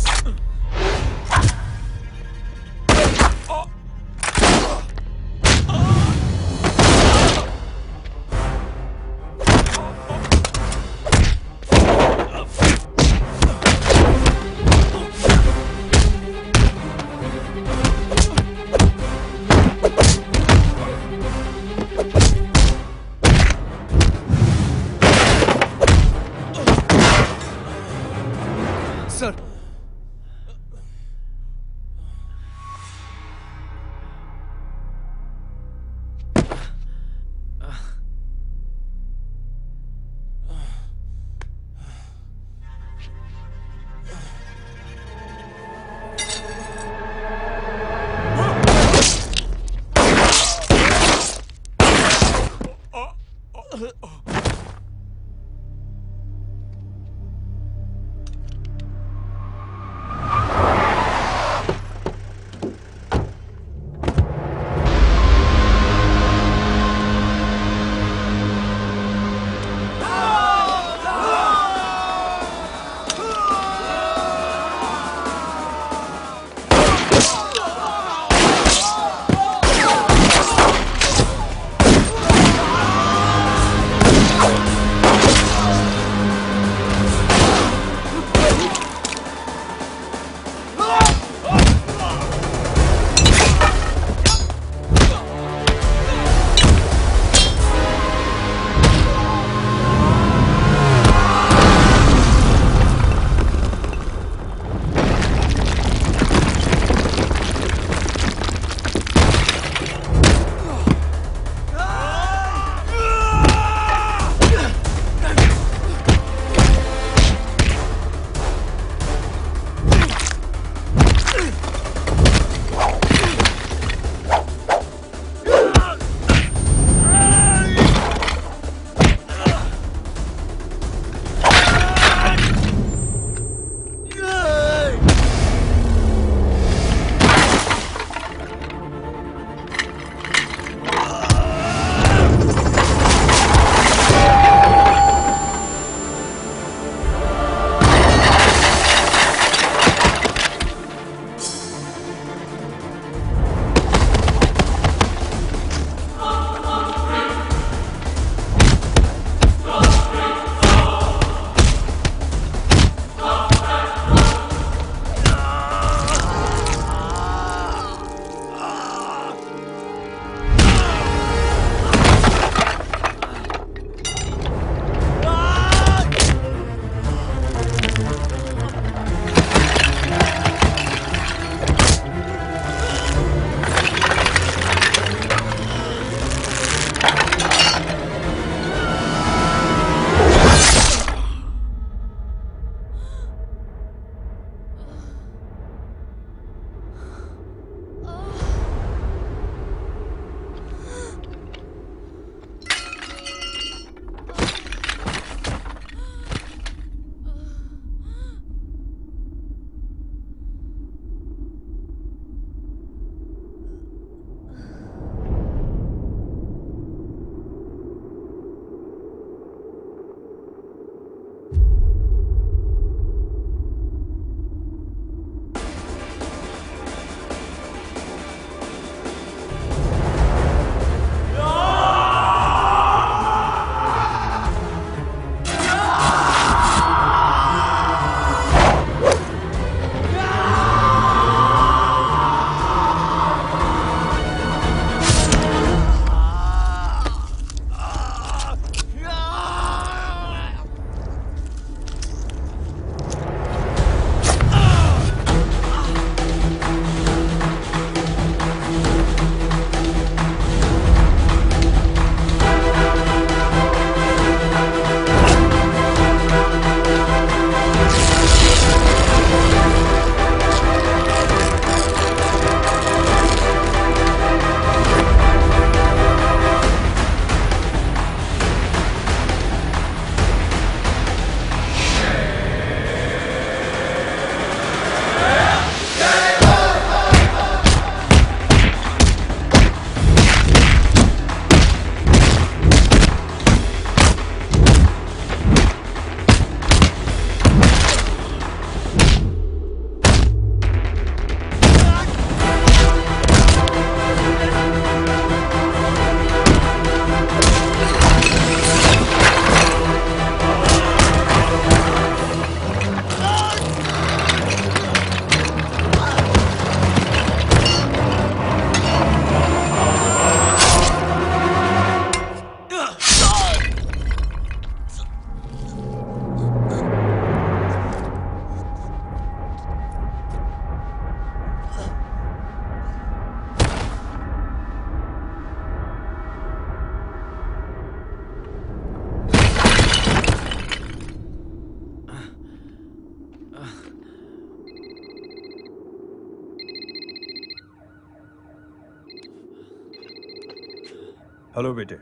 हेलो बेटे।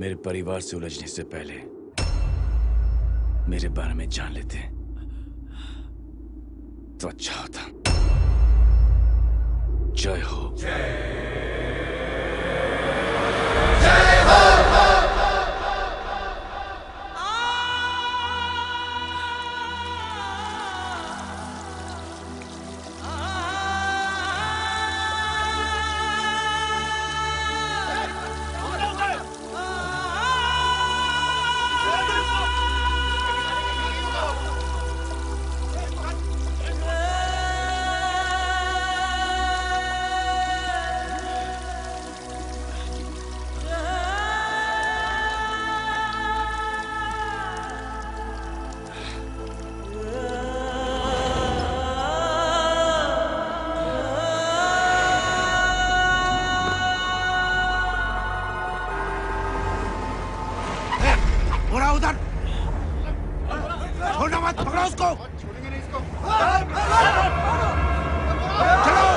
मेरे परिवार से उलझने से पहले मेरे बारे में जान लेते तो अच्छा होता। जय हो।
उधर छोड़ना मत, पकड़ो उसको। चलो।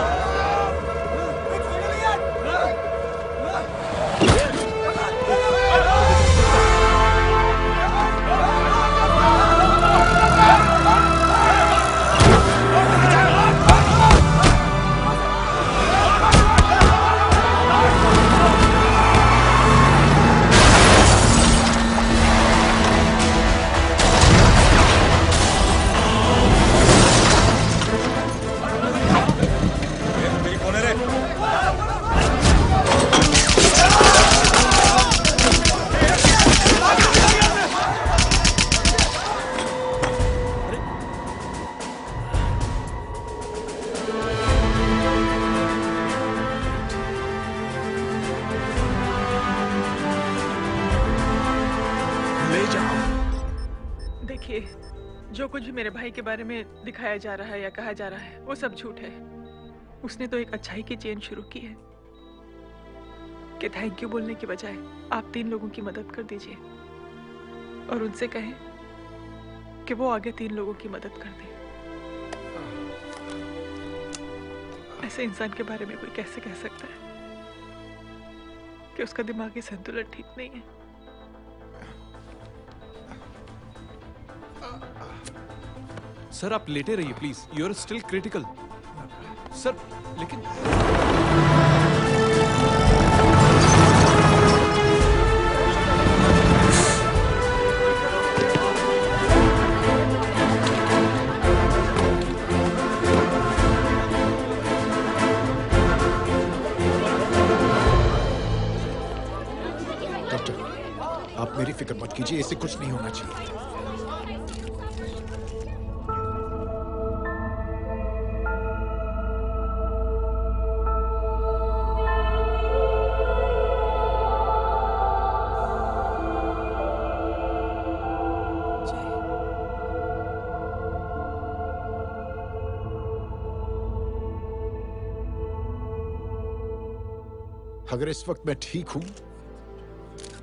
जो कुछ भी मेरे भाई के बारे में दिखाया जा रहा है या कहा जा रहा है वो सब झूठ है। उसने तो एक अच्छाई की चेन शुरू की है कि थैंक यू बोलने की बजाय आप 3 लोगों की मदद कर दीजिए और उनसे कहें कि वो आगे 3 लोगों की मदद कर दे। ऐसे इंसान के बारे में कोई कैसे कह सकता है कि उसका दिमागी संतुलन ठीक नहीं है।
सर आप लेटे रहिए please, you are still critical. Sir लेकिन
डॉक्टर, आप मेरी फिक्र मत कीजिए, इससे कुछ नहीं होना चाहिए। अगर इस वक्त मैं ठीक हूं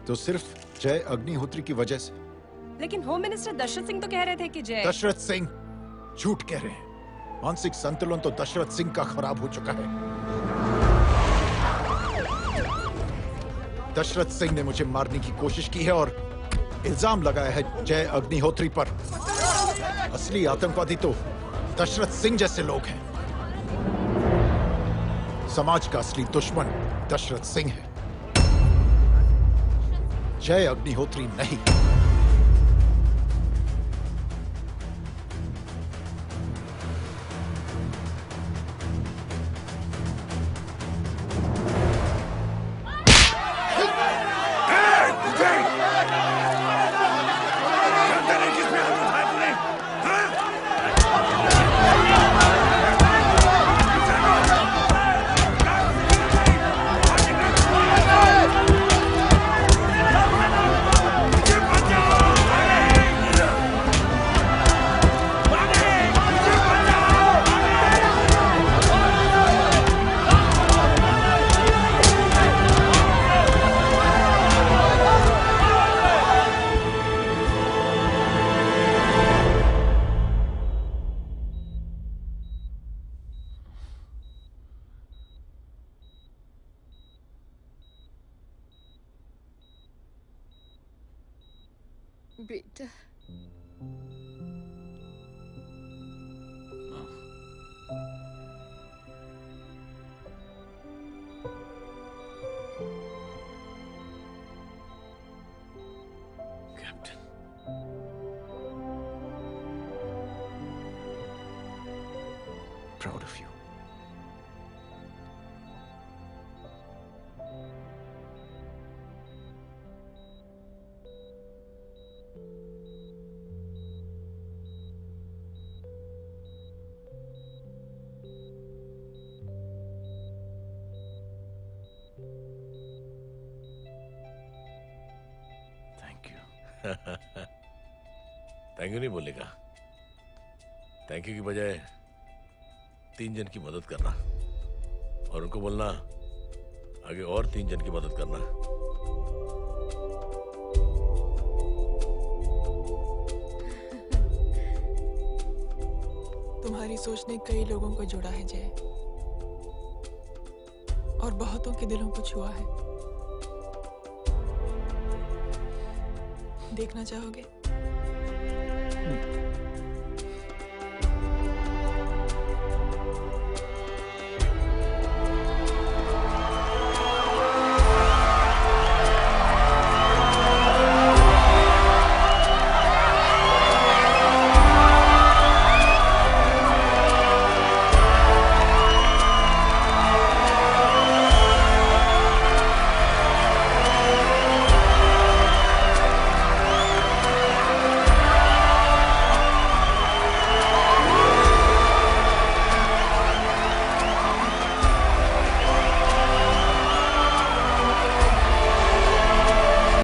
तो सिर्फ जय अग्निहोत्री की वजह से।
लेकिन होम मिनिस्टर दशरथ सिंह तो कह रहे थे कि जय।
दशरथ सिंह झूठ कह रहे हैं। मानसिक संतुलन तो दशरथ सिंह का खराब हो चुका है। दशरथ सिंह ने मुझे मारने की कोशिश की है और इल्जाम लगाया है जय अग्निहोत्री पर। असली आतंकवादी तो दशरथ सिंह जैसे लोग हैं। समाज का असली दुश्मन दशरथ सिंह है, जय अग्निहोत्री नहीं।
मुझे
बेटा
Proud of you.
Thank you नहीं बोलेगा। थैंक यू की बजाय 3 जन की मदद करना और उनको बोलना आगे और 3 जन की मदद करना।
तुम्हारी सोच ने कई लोगों को जोड़ा है जय, और बहुतों के दिलों को छुआ है। देखना चाहोगे?